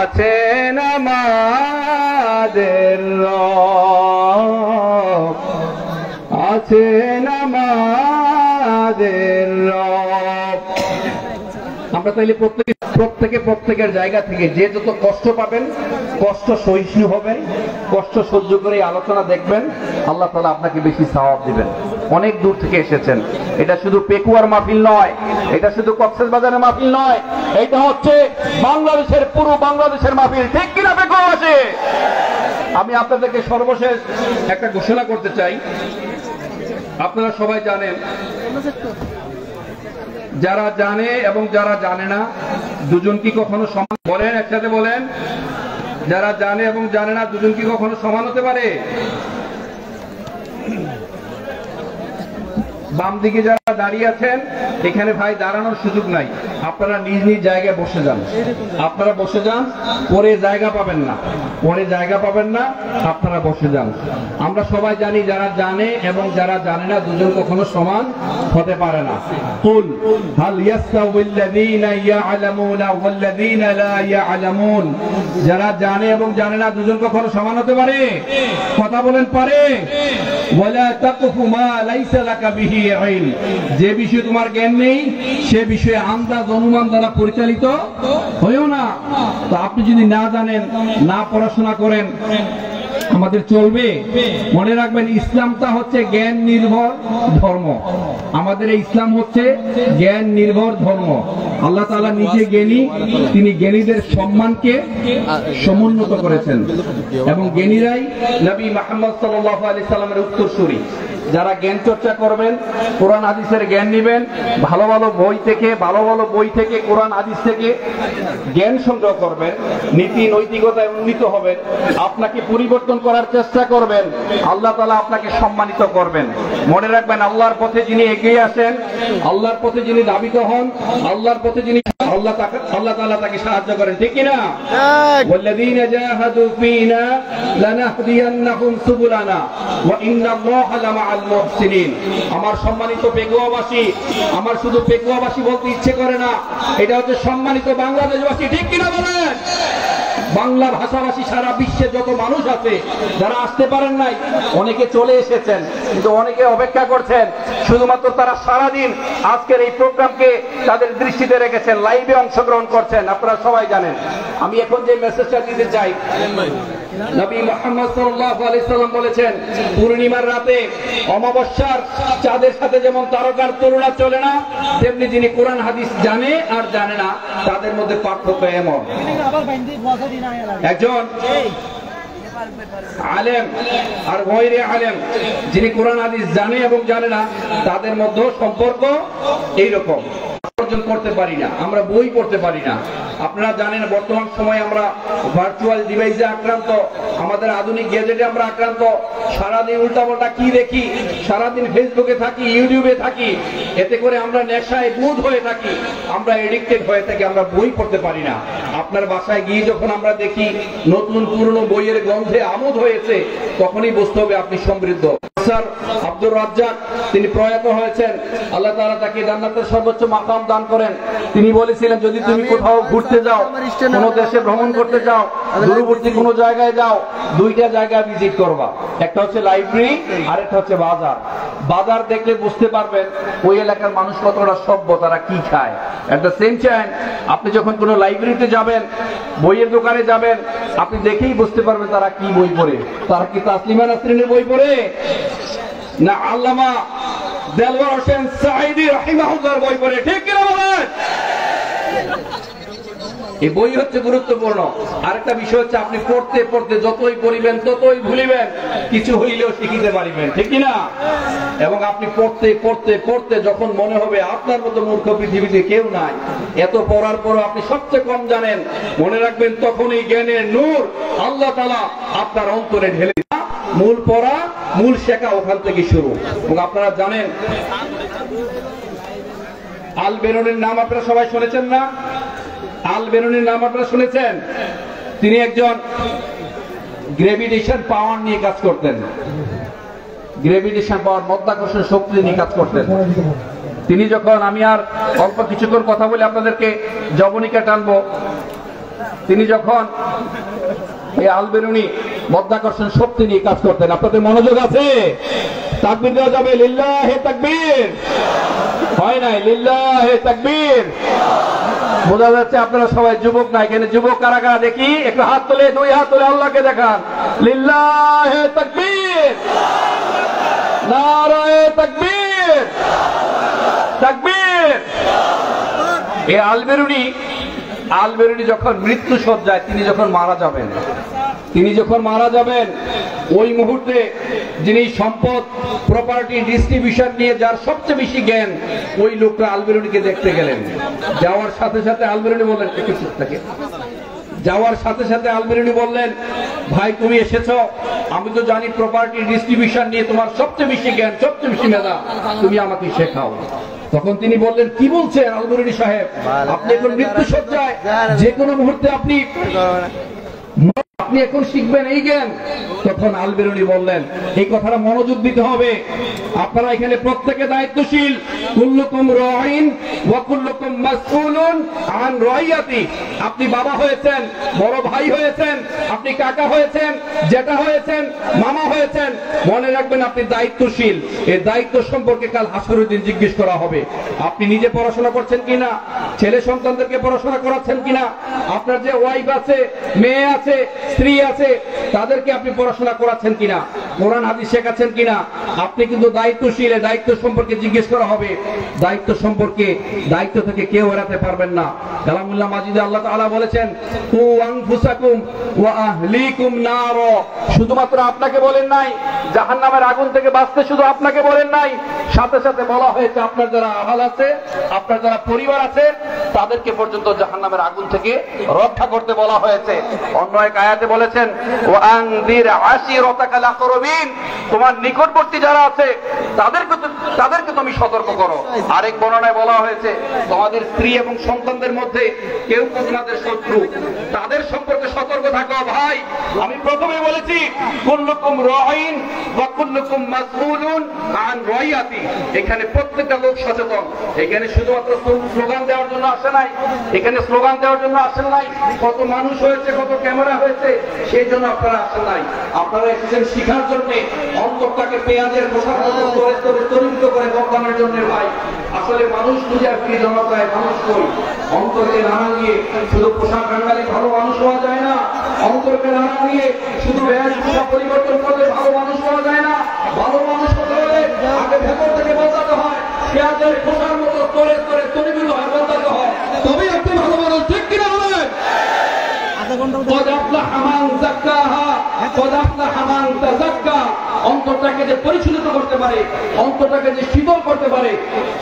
আছেন আমাদের রব, আছেন আমাদের রব। আমরা তাইলে প্রত্যেকের জায়গা থেকে যে যত কষ্ট পাবেন, কষ্ট সহিষ্ণু হবেন, কষ্ট সহ্য করে আলোচনা দেখবেন, আল্লাহ তাআলা আপনাকে বেশি সওয়াব দিবেন। অনেক দূর থেকে এসেছেন। এটা শুধু পেকুয়ার মাহফিল নয়, এটা শুধু কক্সবাজারের মাহফিল নয়, এটা হচ্ছে বাংলাদেশের, পুরো বাংলাদেশের মাহফিল। ঠিক কিনা পেকুয়াবাসী? আমি আপনাদেরকে সর্বশেষ একটা ঘোষণা করতে চাই। আপনারা সবাই জানেন, যারা জানে এবং যারা জানে না দুজন কি কখনো সমান? বলেন, একসাথে বলেন। যারা জানে এবং জানে না দুজন কি কখনো সমান হতে পারে? বাম দিকে যারা দাঁড়িয়ে আছেন, এখানে ভাই দাঁড়ানোর সুযোগ নাই, আপনারা নিজ নিজ জায়গায় বসে যান। আপনারা বসে যান, পরে জায়গা পাবেন না, পরে জায়গা পাবেন না, আপনারা বসে যান। আমরা সবাই জানি যারা জানে এবং যারা জানে না দুজন কখনো সমান হতে পারে না। কুল হাল ইয়াস্তাউল্লাযীনা ইয়া'লামুনা ওয়াল্লাযীনা লা ইয়া'লামুন, যারা জানে এবং জানে না দুজন কখনো সমান হতে পারে? কথা বলেন, পারে? ওয়ালা তাকফু মা লাইসা লাকা বিহি ইলম, যে বিষয়ে তোমার জ্ঞান নেই সে বিষয়ে আন্দাজ অনুমান দ্বারা পরিচালিত হয়ও না। তো আপনি যদি না জানেন, না পড়াশোনা করেন, আমাদের চলবে? মনে রাখবেন, ইসলামটা হচ্ছে জ্ঞান নির্ভর ধর্ম। আমাদের এই ইসলাম হচ্ছে জ্ঞান নির্ভর ধর্ম। আল্লাহ তাআলা নিজে জ্ঞানী, তিনি জ্ঞানীদের সম্মানকে সমুন্নত করেছেন এবং জ্ঞানীরাই নবী মুহাম্মদ সাল্লাল্লাহু আলাইহি সাল্লামের উত্তরসূরি। যারা জ্ঞান চর্চা করবেন, কোরআন হাদিসের জ্ঞান নেবেন, ভালো ভালো বই থেকে কোরআন হাদিস থেকে জ্ঞান সংগ্রহ করবেন, নীতি নৈতিকতায় উন্নীত হবেন, আপনাকে পরিবর্তন করার চেষ্টা করবেন, আল্লাহ তাআলা আপনাকে সম্মানিত করবেন। মনে রাখবেন, আল্লাহর পথে যিনি এগিয়ে আসেন, আল্লাহর পথে যিনি ধাবিত হন, আল্লাহর পথে যিনি, আল্লাহ তাআলা তাকে সাহায্য করেন। ঠিক কিনা? ওয়াল্লাযীনা জাহাদু ফীনা লানাহদিয়ান্নাহুম সুবুলানা ওয়া ইন্নাল্লাহা লামাআল মুহসিনিন। আমার সম্মানিত পেকুয়াবাসী, আমার শুধু পেকুয়াবাসী বলতে ইচ্ছে করে না, এটা হচ্ছে সম্মানিত বাংলাদেশবাসী। ঠিক কিনা বলেন? বাংলা ভাষাভাষী সারা বিশ্বে যত মানুষ আছে, যারা আসতে পারেন নাই, অনেকে চলে এসেছেন, কিন্তু অনেকে অপেক্ষা করছেন। শুধুমাত্র তারা সারাদিন আজকের এই প্রোগ্রামকে তাদের দৃষ্টিতে রেখেছেন, লাইভে অংশগ্রহণ করছেন। আপনারা সবাই জানেন। আমি এখন যে মেসেজটা দিতে চাই, নবী মুহাম্মদ সাল্লাল্লাহু আলাইহি সাল্লাম বলেছেন, পূর্ণিমার রাতে অমাবস্যার চাঁদের সাথে যেমন তারকার তুলনা চলে না, তেমনি যিনি কোরআন হাদিস জানে আর জানে না তাদের মধ্যে পার্থক্য এমন। একজন আলেম আর গয়রে আলেম, যিনি কোরআন হাদিস জানে এবং জানে না, তাদের মধ্যে সম্পর্ক এইরকম। অর্জন করতে পারি না, আমরা বই পড়তে পারি না। আপনারা জানেন, বর্তমান সময়ে আমরা ভার্চুয়াল ডিভাইসে আক্রান্ত, আমাদের আধুনিক গ্যাজেটে আমরা আক্রান্ত। সারাদিন উল্টাপাল্টা কি দেখি, সারাদিন ফেসবুকে থাকি, ইউটিউবে থাকি, এতে করে আমরা নেশায় বুঁদ হয়ে থাকি, আমরা এডিক্টেড হয়ে থাকি, আমরা বই পড়তে পারি না। আপনার বাসায় গিয়ে যখন আমরা দেখি নতুন পুরনো বইয়ের গন্ধে আমোদ হয়েছে, তখনই বুঝতে হবে আপনি সমৃদ্ধ। স্যার আব্দুর রাজ্জাক, তিনি প্রয়াত হয়েছেন, আল্লাহ তাআলা তাকে জান্নাতের সর্বোচ্চ মাকাম দান করেন। তিনি বলেছিলেন, যদি তুমি কোথাও ঘুরতে যাও, কোন দেশে ভ্রমণ করতে যাও, দূরবর্তী কোন জায়গায় যাও, দুইটা জায়গা ভিজিট করবা। একটা হচ্ছে লাইব্রেরি, আর একটা হচ্ছে বাজার। বাজার দেখলে বুঝতে পারবেন ওই এলাকার মানুষ কতটা সভ্য, তারা কি খায়। এট দ্য সেম টাইম আপনি যখন কোনো লাইব্রেরিতে যাবেন, বইয়ের দোকানে যাবেন, আপনি দেখেই বুঝতে পারবেন তারা কি বই পড়ে। তারা কি তাসলিমা নাসরিনের বই পড়ে, না আল্লামা দেলওয়ার হোসেন সাঈদী রাহিমাহুল্লাহর বই পড়ে? ঠিক কিনা বলেন? এই বই হচ্ছে গুরুত্বপূর্ণ। আরেকটা বিষয় হচ্ছে, আপনি পড়তে পড়তে যতই পড়িবেন ততই ভুলিবেন, কিছু হইলেও শিখিতে পারিবেন। ঠিক কিনা? এবং আপনি পড়তে পড়তে পড়তে যখন মনে হবে আপনার মতো মূর্খ পৃথিবীতে কেউ নাই, এত পড়ার পরও আপনি সবচেয়ে কম জানেন, মনে রাখবেন তখন এই জ্ঞানের নূর আল্লাহ তাআলা আপনার অন্তরে ঢেলে। মূল পড়া, মূল শেখা ওখান থেকে শুরু। এবং আপনারা জানেন, আল বেরুনির নাম আপনারা সবাই শুনেছেন না? আল বেরুনির নাম আপনারা শুনেছেন? তিনি একজন গ্রেভিটেশন পাওয়ার নিয়ে কাজ করতেন। গ্রেভিটেশন পাওয়ার, মাধ্যাকর্ষণ শক্তি নিয়ে কাজ করতেন। তিনি যখন, আমি আর অল্প কিছুক্ষণ কথা বলে আপনাদেরকে জবনিকা টানবো, তিনি যখন এই আল বেরুনি মাধ্যাকর্ষণ শক্তি নিয়ে কাজ করতেন, আপনাদের মনোযোগ আছে? তাকবীর দেওয়া যাবে? লিল্লাহে তাকবীর। হয় নাই? লিল্লাহে তাকবীর। বোঝা যাচ্ছে আপনারা সবাই যুবক না। এখানে যুবক কারা কারা দেখি? একটু হাত তুলে, দুই হাত তুলে আল্লাহকে দেখান। লিল্লাহে তাকবীর, নারায়ে তাকবীর, তাকবীর। এই আলবেরুনি যখন মৃত্যু সজ্জায়, তিনি যখন মারা যাবেন, ওই মুহূর্তে যিনি সম্পদ প্রপার্টি ডিস্ট্রিবিউশন নিয়ে যার সবচেয়ে বেশি জ্ঞান, ওই লোকটা আলবেরুনিকে দেখতে গেলেন। যাওয়ার সাথে সাথে আলবেরুনি বললেন, যাওয়ার সাথে সাথে আলবেরুনি বললেন, ভাই তুমি এসেছো, আমি তো জানি প্রপার্টি ডিস্ট্রিবিউশন নিয়ে তোমার সবচেয়ে বেশি জ্ঞান, সবচেয়ে বেশি মেধা, তুমি আমাকে শেখাও। তখন তিনি বললেন, কি বলছেন আলবেরুনি সাহেব, আপনি এখন মৃত্যু সজ্জায়, যে কোনো মুহূর্তে আপনি এখন শিখবেন এই জ্ঞান। তখন আলবেরুনি বললেন, এই কথাটা মনোযোগ দিতে হবে, আপনারা এখানে প্রত্যেকে দায়িত্বশীল। কুল্লুকুম রাঈন ওয়া কুল্লুকুম মাসউলুন আন রাইয়াতি। আপনি বাবা হয়েছেন, বড় ভাই হয়েছেন, আপনি কাকা হয়েছেন, জেঠা হয়েছেন, মামা হয়েছেন, মনে রাখবেন আপনি দায়িত্বশীল। এই দায়িত্ব সম্পর্কে কাল হাসরের দিন জিজ্ঞেস করা হবে। আপনি নিজে পড়াশোনা করছেন কিনা, ছেলে সন্তানদেরকে পড়াশোনা করাচ্ছেন কিনা, আপনার যে ওয়াইফ আছে, মেয়ে আছে, স্ত্রী আছে, তাদেরকে আপনি পড়াশোনা করাচ্ছেন কিনা, কোরআন হাদিস শেখাচ্ছেন কিনা। আপনি কিন্তু দায়িত্বশীল, দায়িত্ব সম্পর্কে জিজ্ঞেস করা হবে। দায়িত্ব সম্পর্কে, দায়িত্ব থেকে কেউ এড়াতে পারবেন না। কালামুল্লাহ মাজিদে আল্লাহ তাআলা বলেছেন, কু আনফুসাকুম ওয়া আহলিকুম নার। শুধুমাত্র আপনাকে বলেন নাই জাহান্নামের আগুন থেকে বাঁচতে, শুধু আপনাকে বলেন নাই, সাথে সাথে বলা হয়েছে আপনার যারা আহাল আছে, আপনার যারা পরিবার আছে, তাদেরকে পর্যন্ত জাহান্নামের আগুন থেকে রক্ষা করতে বলা হয়েছে। অন্য এক আয়াতে বলেছেন, ওয়া আনদির আশিরাতাকাল আকরাবিন, তোমার নিকটবর্তী যারা আছে তাদেরকে তুমি সতর্ক করো। আরেক বর্ণনায় বলা হয়েছে, তোমাদের স্ত্রী এবং সন্তানদের মধ্যে কেউ তোমাদের শত্রু, তাদের সম্পর্কে সতর্ক থাকো। ভাই, আমি প্রথমে বলেছি কুল্লুকুম রাঈন ওয়া কুল্লুকুম মাসউলুন আন রাইয়াতি। এখানে প্রত্যেকটা লোক সচেতন। এখানে শুধুমাত্র স্লোগান দেওয়ার জন্য আসে নাই, আসেন নাই। কত মানুষ হয়েছে, কত ক্যামেরা হয়েছে, সেই জন্য আপনারা আসেন নাই। আপনারা এসেছেন শিখার জন্য, অন্তরটাকে পেঁয়াজের খোসার মতো তরিত করে বদলানোর জন্য। ভাই, আসলে মানুষ পূজার কি জনতায় মানুষ কই, অন্তরকে নাড়া দিয়ে শুধু পোশাক রাঙালে ভালো মানুষ হওয়া যায় না। অন্তরকে নাড়া দিয়ে শুধু বেশভূষা পরিবর্তন করলে ভালো মানুষ হওয়া যায় না। ভালো মানুষ হতে হলে আগে ভেতর থেকে বদলাতে হয়, পেঁয়াজের খোসার মতো স্তরে স্তরে তরিত হয়ে বদলাতে হয়, তবেই আপনি ভালো মানুষ। ঠিক কিনা বলেন? অন্তরটাকে যে পরিচালিত করতে পারে, অন্তরটাকে যে শীতল করতে পারে,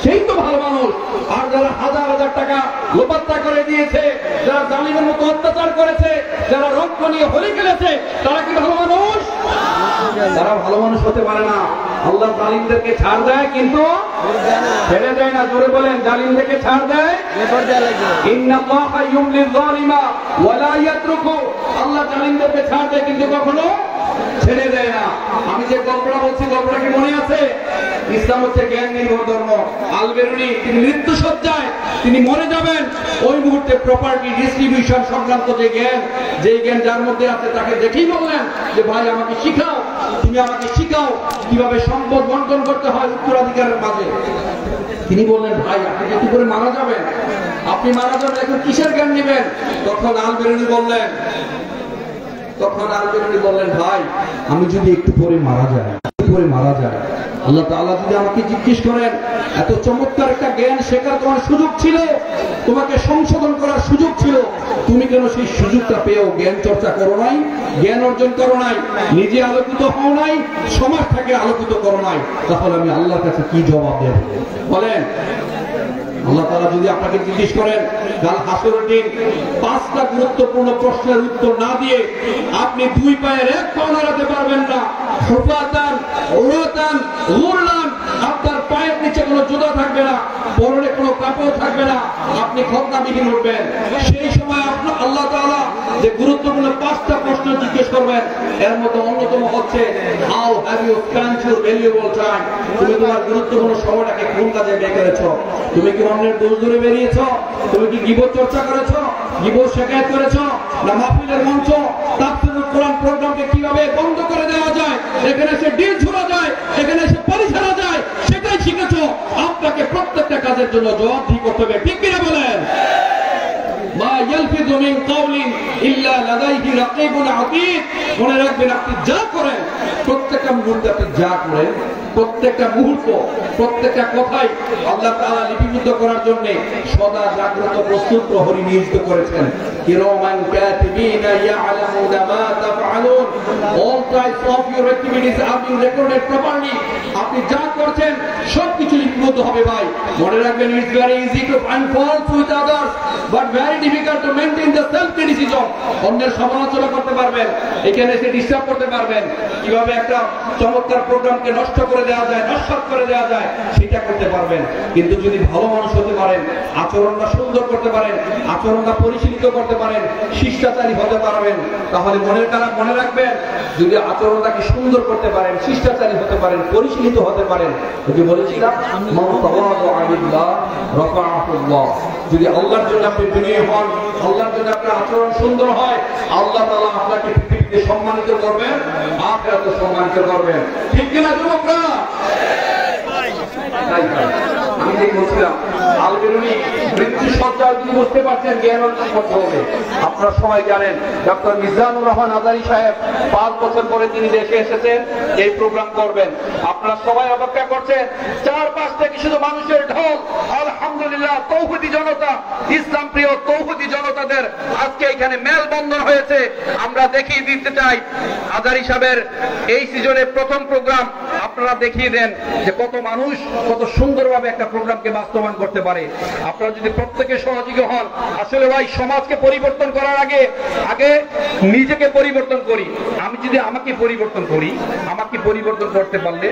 সেই তো ভালো মানুষ। আর যারা হাজার হাজার টাকা লোপাত্তা করে দিয়েছে, যারা জালিমের মতো অত্যাচার করেছে, যারা রক্ত নিয়ে হোলি খেলেছে, তারা কি ভালো মানুষ? তারা ভালো মানুষ হতে পারে না। আল্লাহ জালিমদেরকে ছাড় দেয়, কিন্তু ছেড়ে দেয় না। জোরে বলেন, জালিমদেরকে ছাড় দেয়। ইন্নাল্লাহা ইউমলিল যালিমা ওয়া লা ইয়াতরুকু। আল্লাহ জালিমদেরকে ছাড় দেয়, কিন্তু কখনো ছেড়ে দেয় না। আমি যে গল্পটা বলছি, গল্পটা কি মনে আছে? ইসলাম হচ্ছে জ্ঞান নির্ভর ধর্ম। আলবেরুনি তিনি মৃত্যু সজ্জায়, তিনি মরে যাবেন। ওই মুহূর্তে প্রপার্টি ডিস্ট্রিবিউশন সংক্রান্ত যে জ্ঞান যার মধ্যে আছে, তাকে দেখেই বললেন যে ভাই আমাকে শিখাও, তুমি আমাকে শিখাও কিভাবে সম্পদ বন্টন করতে হয় উত্তরাধিকারের মাঝে। তিনি বললেন, ভাই আপনি কি করে মারা যাবেন, আপনি মারা যাবেন, এখন কিসের জ্ঞান নেবেন? তখন আলবেরুনি বললেন, ভাই আমি যদি একটু পরে মারা যায়, আল্লাহ তাআলা যদি আমাকে জিজ্ঞেস করেন, এত চমৎকার একটা জ্ঞান শেখার তোমার সুযোগ ছিল, তোমাকে সংশোধন করার সুযোগ ছিল, তুমি কেন সেই সুযোগটা পেয়েও জ্ঞান চর্চা করো নাই, জ্ঞান অর্জন করো নাই, নিজে আলোকিত হও নাই, সমাজটাকে আলোকিত করো নাই, তাহলে আমি আল্লাহর কাছে কি জবাব দেব? বলেন। আল্লাহ তাআলা যদি আপনাকে জিজ্ঞেস করেন কাল হাসরের দিন 5টা গুরুত্বপূর্ণ প্রশ্নের উত্তর না দিয়ে আপনি 2 পায়ের 1 পা নাড়াতে পারবেন না, হুফাতান উরাতান গুরলান, আপনার পায়ের নিচে কোনো জুতা থাকবে না, পরনে কোনো কাপড় থাকবে না, আপনি খতনাবিহীন উঠবেন। সেই সময় আপনার আল্লাহ তাআলা যে গুরুত্বপূর্ণ 5টা প্রশ্ন জিজ্ঞেস করবেন, এর মধ্যে অন্যতম হচ্ছে how have you spent your valuable time. তুমি তোমার গুরুত্বপূর্ণ সময়টাকে কোন কাজে ব্যয় করেছো? তুমি কি অন্যের দোষ ধরে বেরিয়েছো? তুমি কি গীবত চর্চা করেছো, গীবত শিকায়ত করেছো, না মাহফিলের মঞ্চ তাফসীরুল কোরআন প্রোগ্রামকে কিভাবে বন্ধ করে দেওয়া যায়, এখানে এসে ডিল ঝোলা যায়, এখানে এসে পরিচালনা যায়, সেটাই শিখেছো। আপনাকে প্রত্যেকটা কাজের জন্য জবাবদিহি করতে হবে। ঠিক কিনা বলেন? মা ইয়ালফিযু মিন কাওলিন ইল্লা লাদাইহি রাকীবুন আতীদ। মনে রাখবেন, আপনি যা করেন, প্রত্যেকটা মুহূর্তে আপনি যা করেন, প্রত্যেকটা মুহূর্ত, প্রত্যেকটা কথাই আল্লাহ তাআলা লিপিবদ্ধ করার জন্য সদা জাগ্রত প্রস্তুত প্রহরী নিয়োজিত করেছেন। কিরামান কাতিবিনা ইয়ালামুনা মা তাফআলুন, all types of your activities are being recorded properly. আপনি যা করছেন সবকিছু লিপিবদ্ধ হবে ভাই। মনে রাখবেন, it's very easy to find faults with others but very difficult to maintain the self criticism. অন্যের সমালোচনা করতে পারবেন, এখানে এসে ডিস্টার্ব করতে পারবেন, কিভাবে একটা চমৎকার প্রোগ্রামকে নষ্ট করে দেওয়া যায়, নস্বাত করে দেওয়া যায় সেটা করতে পারবেন। কিন্তু যদি ভালো মানুষ হতে পারেন, আচরণটা সুন্দর করতে পারেন, আচরণটা পরিশীলিত করতে পারেন, শিষ্টাচারী হতে পারবেন, তাহলে মনে রাখবেন, যদি আচরণটাকে সুন্দর করতে পারেন, শিষ্টাচারী হতে পারেন, পরিশীলিত হতে পারেন, যদি বলেছিলাম মান তাওয়াদা লিল্লাহ রাফাআহুল্লাহ, যদি আল্লাহর জন্য আপনি বিনয়ী হন, আল্লাহর জন্য আপনার আচরণ সুন্দর হয়, আল্লাহ তাআলা আপনাকে পৃথিবীতে সম্মানিত করবেন, আখিরাতে সম্মানিত করবেন। ঠিক কিনা যুবকরা? আমি যে বলছিলাম আলবেরুনি মৃত্যু সজ্জায় যদি বুঝতে পারছেন জ্ঞান অর্জন করতে হবে। আপনারা সবাই জানেন ডক্টর মিজানুর রহমান আজারি সাহেব 5 বছর পরে তিনি দেশে এসেছেন, এই প্রোগ্রাম করবেন। আপনারা সবাই অপেক্ষা করছেন, চারপাশ থেকে শুধু মানুষের ঢল। আলহামদুলিল্লাহ, তৌহিদি জনতা, ইসলাম প্রিয় তৌহিদি জনতাদের আজকে এখানে মেলবন্ধন হয়েছে। আমরা দেখিয়ে দিতে চাই আজারি সাহেবের এই সিজনের প্রথম প্রোগ্রাম আপনারা দেখিয়ে দেন যে কত মানুষ কত সুন্দরভাবে একটা প্রোগ্রামকে বাস্তবায়ন করতে পারে। আপনারা যদি প্রত্যেকে সহযোগী হন, আসলে ভাই সমাজকে পরিবর্তন করার আগে নিজেকে পরিবর্তন করি। আমি যদি আমাকে পরিবর্তন করি, আমাকে পরিবর্তন করতে পারলে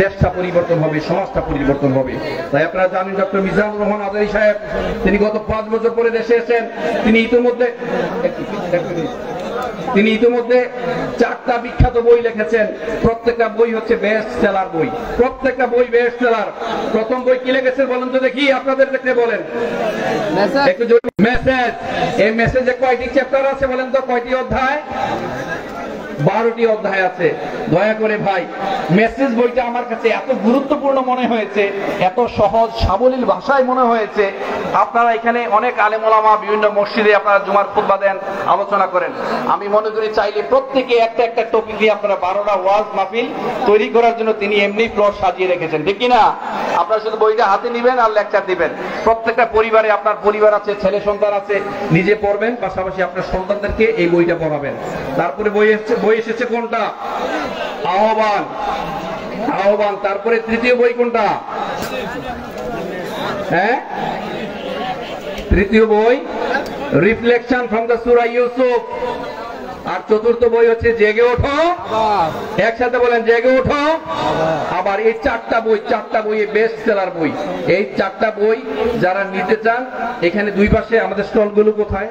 দেশটা পরিবর্তন হবে, সমাজটা পরিবর্তন হবে। তাই আপনারা জানেন ডক্টর মিজানুর রহমান আজারি সাহেব তিনি গত 5 বছর পরে দেশে এসেছেন। তিনি ইতিমধ্যে 4টা বিখ্যাত বই লিখেছেন। প্রত্যেকটা বই হচ্ছে বেস্ট সেলার বই, প্রত্যেকটা বই বেস্ট সেলার। প্রথম বই কি লিখেছেন বলেন তো দেখি, আপনাদের দেখতে বলেন। মেসেজ। এই মেসেজে কয়টি চ্যাপ্টার আছে বলেন তো, কয়টি অধ্যায়? 12টি অধ্যায় আছে। দয়া করে ভাই, মেসেজ বইটা আমার কাছে এত গুরুত্বপূর্ণ মনে হয়েছে, এত সহজ সাবলীল ভাষায় মনে হয়েছে। আপনারা এখানে অনেক আলেম ওলামা বিভিন্ন মসজিদে আপনারা জুমার খুতবা দেন, আলোচনা করেন। আমি মনে করি চাইলে প্রত্যেকে একটা টপিক দিয়ে আপনারা 12টা ওয়াজ মাহফিল তৈরি করার জন্য তিনি এমনি প্লট সাজিয়ে রেখেছেন, ঠিক কিনা? আপনারা শুধু বইটা হাতে নিবেন আর লেকচার দিবেন। প্রত্যেকটা পরিবারে, আপনার পরিবার আছে, ছেলে সন্তান আছে, নিজে পড়বেন, পাশাপাশি আপনার সন্তানদেরকে এই বইটা পড়াবেন। তারপরে বই এসেছে কোনটা? আহ্বান। তারপরে তৃতীয় বই কোনটা? হ্যাঁ, তৃতীয় বই রিফ্লেকশন ফ্রম দ্য সূরা ইউসুফ। আর চতুর্থ বই হচ্ছে জেগে ওঠো। একসাথে বলেন, জেগে ওঠো। আবার এই 4টা বই বেস্ট সেলার বই। এই 4টা বই যারা নিতে চান, এখানে 2 পাশে আমাদের স্টলগুলো কোথায়?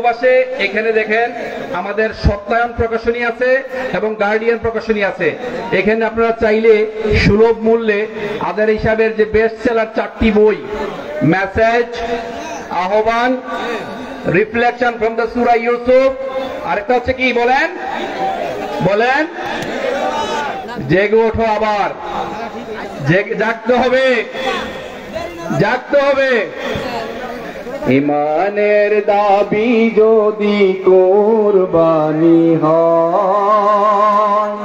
পাশে এখানে দেখেন আমাদের সত্যায়ন প্রকাশনী আছে এবং গার্ডিয়ান প্রকাশনী আছে। এখানে আপনারা চাইলে সুলভ মূল্যে আজারি সাহেবের যে বেস্ট সেলার 4টি বই, মেসেজ, আহ্বান, রিফ্লেকশন ফ্রম দ্য সূরা ইউসুফ, আরেকটা হচ্ছে কি বলেন? জেগে ওঠো। আবার জাগতে হবে। ইমানের দাবি যদি কুরবানি হয়,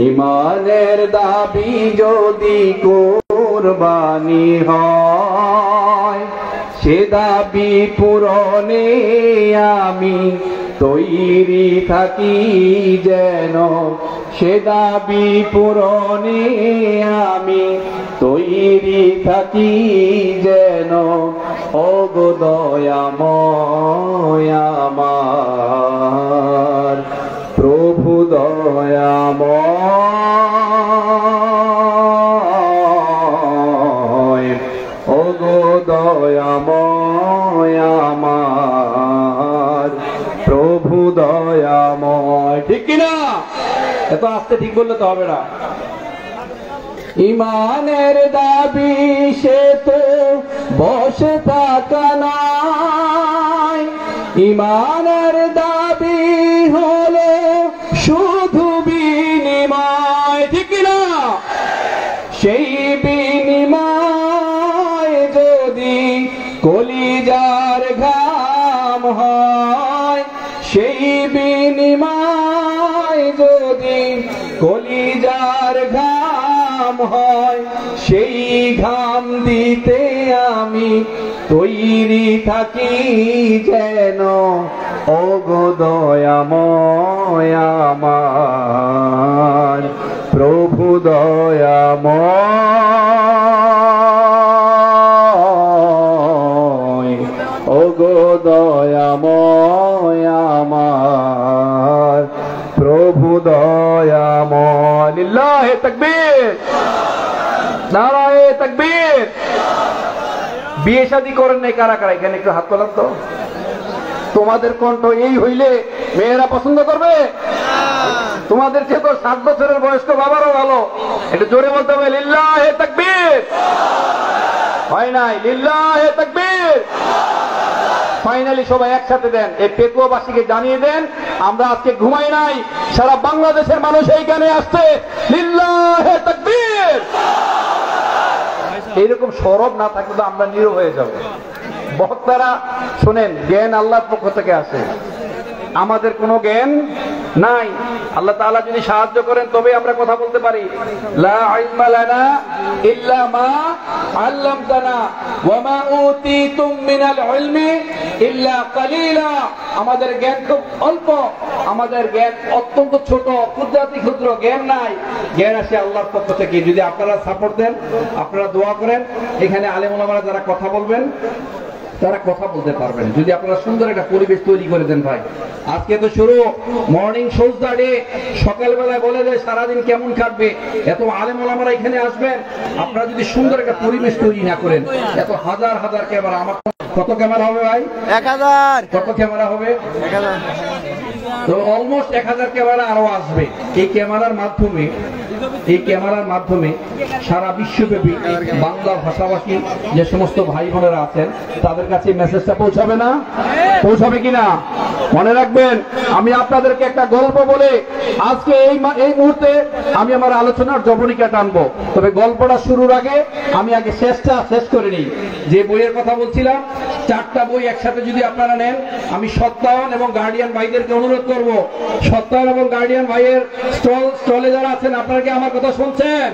ইমানের দাবি যদি কুরবানি হয়, সে দাবি পূরণে আমি তৈরি থাকি যেন, সে দাবি পূরণে আমি তৈরি থাকি যেন। ওগো দয়াময় আমার প্রভু দয়াময়, ওগো দয়াময় আমার প্রভু দয়াময়। ঠিক কিনা? এত আস্তে ঠিক বললে তো হবে না। ইমানের দাবি সে তো বসে থাকা নয়, ইমানের দাবি হলো শুধু বিনিময়। ঠিক না? সেই বিনিময় যদি কলিজার ঘাম হয়, সেই বিনিময় যদি হয় সেই ঘাম দিতে আমি তৈরি থাকি যেন ওগো দয়াময় আমার প্রভু দয়াময় ওগো দয়াময় আমার প্রভু দয়াময় লিল্লাহে তাকবীর নারায়ে তাকবীর। বিয়ে শাদী করেন নাই কারা কারা এখানে একটু হাত তোলান তো। তোমাদের কণ্ঠ এই হইলে মেয়েরা পছন্দ করবে? তোমাদের চেয়ে তো 7 বছরের বয়স্ক বাবারও ভালো। একটু জোরে বলতে হবে লিল্লাহে তাকবীর। হয় নাই? লিল্লাহে তাকবীর। ফাইনালি সবাই একসাথে দেন, এই পেকুয়াবাসীকে জানিয়ে দেন আমরা আজকে ঘুমাই নাই, সারা বাংলাদেশের মানুষ এইখানে আসছে। লিল্লাহে তাকবীর। এইরকম সরব না থাকলে তো আমরা নীরব হয়ে যাব। বক্তারা শোনেন, জ্ঞান আল্লাহর পক্ষ থেকে আসে, আমাদের কোনো জ্ঞান নাই। আল্লাহ তাআলা যদি সাহায্য করেন তবে আমরা কথা বলতে পারি। লা ইলমা লানা ইল্লা মা আল্লামতানা ওয়া মা উতিতুম মিনাল ইলমি ইল্লা কালিলা। আমাদের জ্ঞান খুব অল্প, আমাদের জ্ঞান অত্যন্ত ছোট, ক্ষুদ্রাতি ক্ষুদ্র জ্ঞান নাই। জ্ঞান আসে আল্লাহর পক্ষ থেকে। যদি আপনারা সাপোর্ট দেন, আপনারা দোয়া করেন, এখানে আলেম ওলামারা যারা কথা বলবেন তারা কথা বলতে পারবেন। যদি আপনারা সুন্দর একটা পরিবেশ তৈরি করে দেন ভাই। আজকে তো শুরু মর্নিং সোজদা ডে, সকালবেলায় বলে দেয় সারাদিন কেমন কাটবে। এত আলেম ওলামারা এখানে আসবেন, আপনারা যদি সুন্দর একটা পরিবেশ তৈরি না করেন, এত হাজার হাজার ক্যামেরা, আমার কত ক্যামেরা হবে ভাই? 1000। কত ক্যামেরা হবে? 1000। তো অলমোস্ট 1000 ক্যামেরা আরো আসবে। এই ক্যামেরার মাধ্যমে সারা বিশ্বব্যাপী বাংলা ভাষাভাষী যে সমস্ত ভাই বোনেরা আছেন তাদের কাছে মেসেজটা পৌঁছাবে না? পৌঁছাবে কিনা মনে রাখবেন। আমি আপনাদেরকে একটা গল্প বলে আজকে এই মুহূর্তে আমি আমার আলোচনার জবনিকা টানবো। তবে গল্পটা শুরুর আগে আমি আগে শেষ করে নিই। যে বইয়ের কথা বলছিলাম, 4টা বই একসাথে যদি আপনারা নেন, আমি সত্তায়ন এবং গার্ডিয়ান ভাইদেরকে অনুরোধ করব, সত্তায়ন এবং গার্ডিয়ান ভাইয়ের স্টলে যারা আছেন আপনারা কি আমার কথা শুনছেন?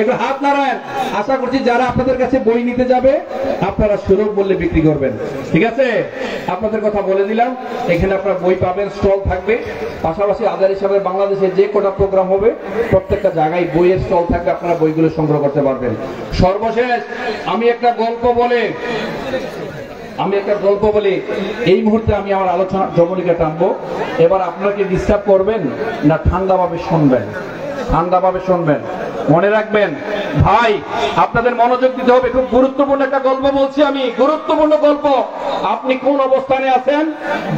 একটু হাত নাড়ান। আশা করছি যারা আপনাদের কাছে বই নিতে যাবে আপনারা সুলভ মূল্যে বিক্রি করবেন। ঠিক আছে? আপনাদের কথা বলে দিলাম। এখানে আপনারা বই পাবেন, স্টল থাকবে। পাশাপাশি আজার হিসাবে বাংলাদেশে যে কটা প্রোগ্রাম হবে প্রত্যেকটা জায়গায় বইয়ের স্টল থাকবে, আপনারা বইগুলো সংগ্রহ করতে পারবেন। সর্বশেষ আমি একটা গল্প বলে এই মুহূর্তে আমি আমার আলোচনা জবনিকা টানবো। এবার আপনারা কি ডিস্টার্ব করবেন না ঠান্ডাভাবে শুনবেন? ঠান্ডাভাবে শুনবেন। মনে রাখবেন ভাই, আপনাদের মনোযোগ দিতে হবে। খুব গুরুত্বপূর্ণ একটা গল্প বলছি আমি, গুরুত্বপূর্ণ গল্প। আপনি কোন অবস্থানে আছেন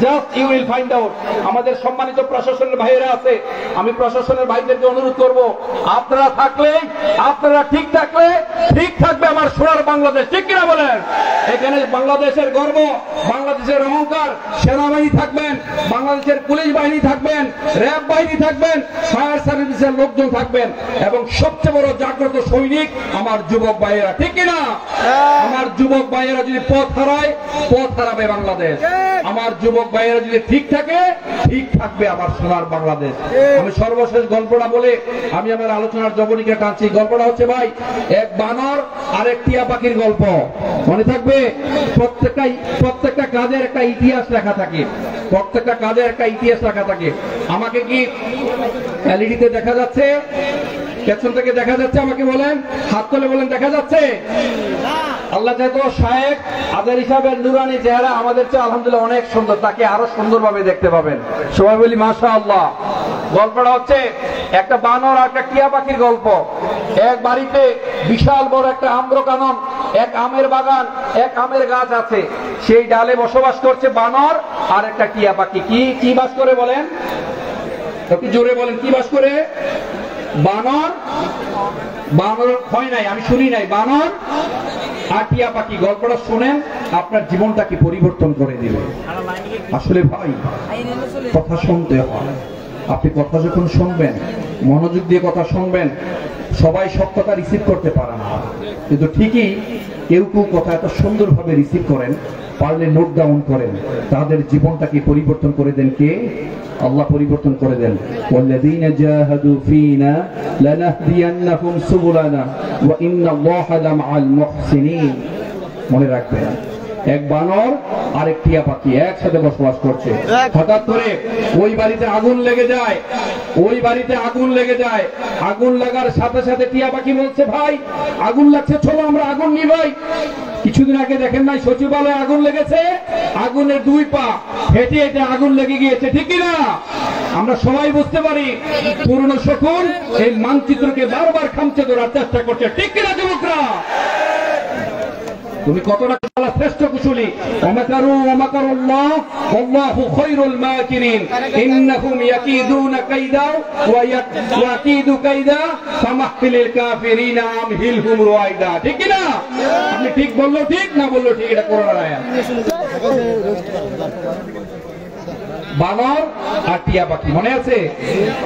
just you will find out. আমাদের সম্মানিত প্রশাসনের ভাইয়েরা আছে, আমি প্রশাসনের ভাইদেরকে অনুরোধ করব, আপনারা ঠিক থাকলে ঠিক থাকবে আমার সোনার বাংলাদেশ। ঠিক কিনা বলেন? এখানে বাংলাদেশের গর্ব, বাংলাদেশের অহংকার, সেনাবাহিনী থাকবেন, বাংলাদেশের পুলিশ বাহিনী থাকবেন, র্যাব বাহিনী থাকবেন, ফায়ার সার্ভিসের লোকজন থাকবেন, এবং সবচেয়ে বড় জাগ্রত সৈনিক আমার যুবক ভাইয়েরা। ঠিক কিনা? আমার যুবক ভাইয়েরা যদি পথ হারাবে বাংলাদেশ। আমার যুবক ভাইয়েরা যদি ঠিক থাকে, ঠিক থাকবে আমার সোনার বাংলাদেশ। আমি সর্বশেষ গল্পটা বলে আমি আমার আলোচনার জবনিকা টানছি। গল্পটা হচ্ছে ভাই, এক বানর আর এক টিয়া পাখির গল্প। মনে থাকবে? প্রত্যেকটা কাজের একটা ইতিহাস লেখা থাকে, প্রত্যেকটা কাজের একটা ইতিহাস লেখা থাকে। আমাকে কি এলইডিতে দেখা যাচ্ছে? পেছন থেকে দেখা যাচ্ছে? আমাকে বলেন, হাত তুলে বলেন দেখা যাচ্ছে? আল্লাহ যেহেতু শায়েখ আজার হিসাবে নুরানি চেহারা আমাদের চেয়ে আলহামদুলিল্লাহ অনেক সুন্দর, তাকে আরো সুন্দরভাবে দেখতে পাবেন। সবাই বলি মাশাআল্লাহ। গল্পটা হচ্ছে একটা বানর আর একটা টিয়া পাখির গল্প। এক বাড়িতে বিশাল বড় একটা আম্রকানন, এক আমের বাগান, এক আমের গাছ আছে। সেই ডালে বসবাস করছে বানর আর একটা টিয়া পাখি। কি বাস করে বলেন? একটু জোরে বলেন, কি বাস করে? বানর হয় নাই, আমি শুনি নাই। বানর আর টিয়া পাখি। গল্পটা শুনেন, আপনার জীবনটাকে পরিবর্তন করে দিবে। আসলে ভাই, কথা শুনতে হয়। আপনি কথা যখন শুনবেন, মনোযোগ দিয়ে কথা শুনবেন। সবাই সব কথা রিসিভ করতে পারে না, কিন্তু ঠিকই কেউ কথা এত সুন্দরভাবে রিসিভ করেন, পারলে নোট ডাউন করেন, তাদের জীবনটাকে পরিবর্তন করে দেন কে? আল্লাহ পরিবর্তন করে দেন। ওয়াল্লাযীনা জাহাদু ফীনা লানাহদিয়ান্নাহুম সুবুলানা ওয়া ইন্নাল্লাহা লামাআল মুহসিনিন। মনে রাখবেন, এক বানর আর এক টিয়া পাখি একসাথে বসবাস করছে। হঠাৎ করে ওই বাড়িতে আগুন লেগে যায়, ওই বাড়িতে আগুন লেগে যায়। আগুন লাগার সাথে সাথে টিয়া পাখি বলছে, ভাই আগুন লাগছে, চলো আমরা আগুন নিভাই। কিছুদিন আগে দেখেন নাই সচিবালয়ে আগুন লেগেছে, আগুনের দুই পা হেঁটে হেঁটে আগুন লেগে গিয়েছে, ঠিক কিনা? আমরা সবাই বুঝতে পারি পুরনো শকুন এই মানচিত্রকে বারবার খামচে ধরার চেষ্টা করছে, ঠিক কিনা যুবকরা? তুমি কতটা শ্রেষ্ঠ কুশলী। ওমাকারু ওমাকারুল্লাহ আল্লাহু খায়রুল মাকিরিন ইন্নাহুম ইয়াকিদুনা কাইদা ওয়া ইয়াকিদু কাইদা ফামাহফিলিল কাফিরিনা আমহিলহুম রুয়াইদা। ঠিক কি না? আপনি ঠিক বললো, ঠিক না বললো ঠিক, এটা কোরআনের আয়াত। বানর আর টিয়া পাখি মনে আছে?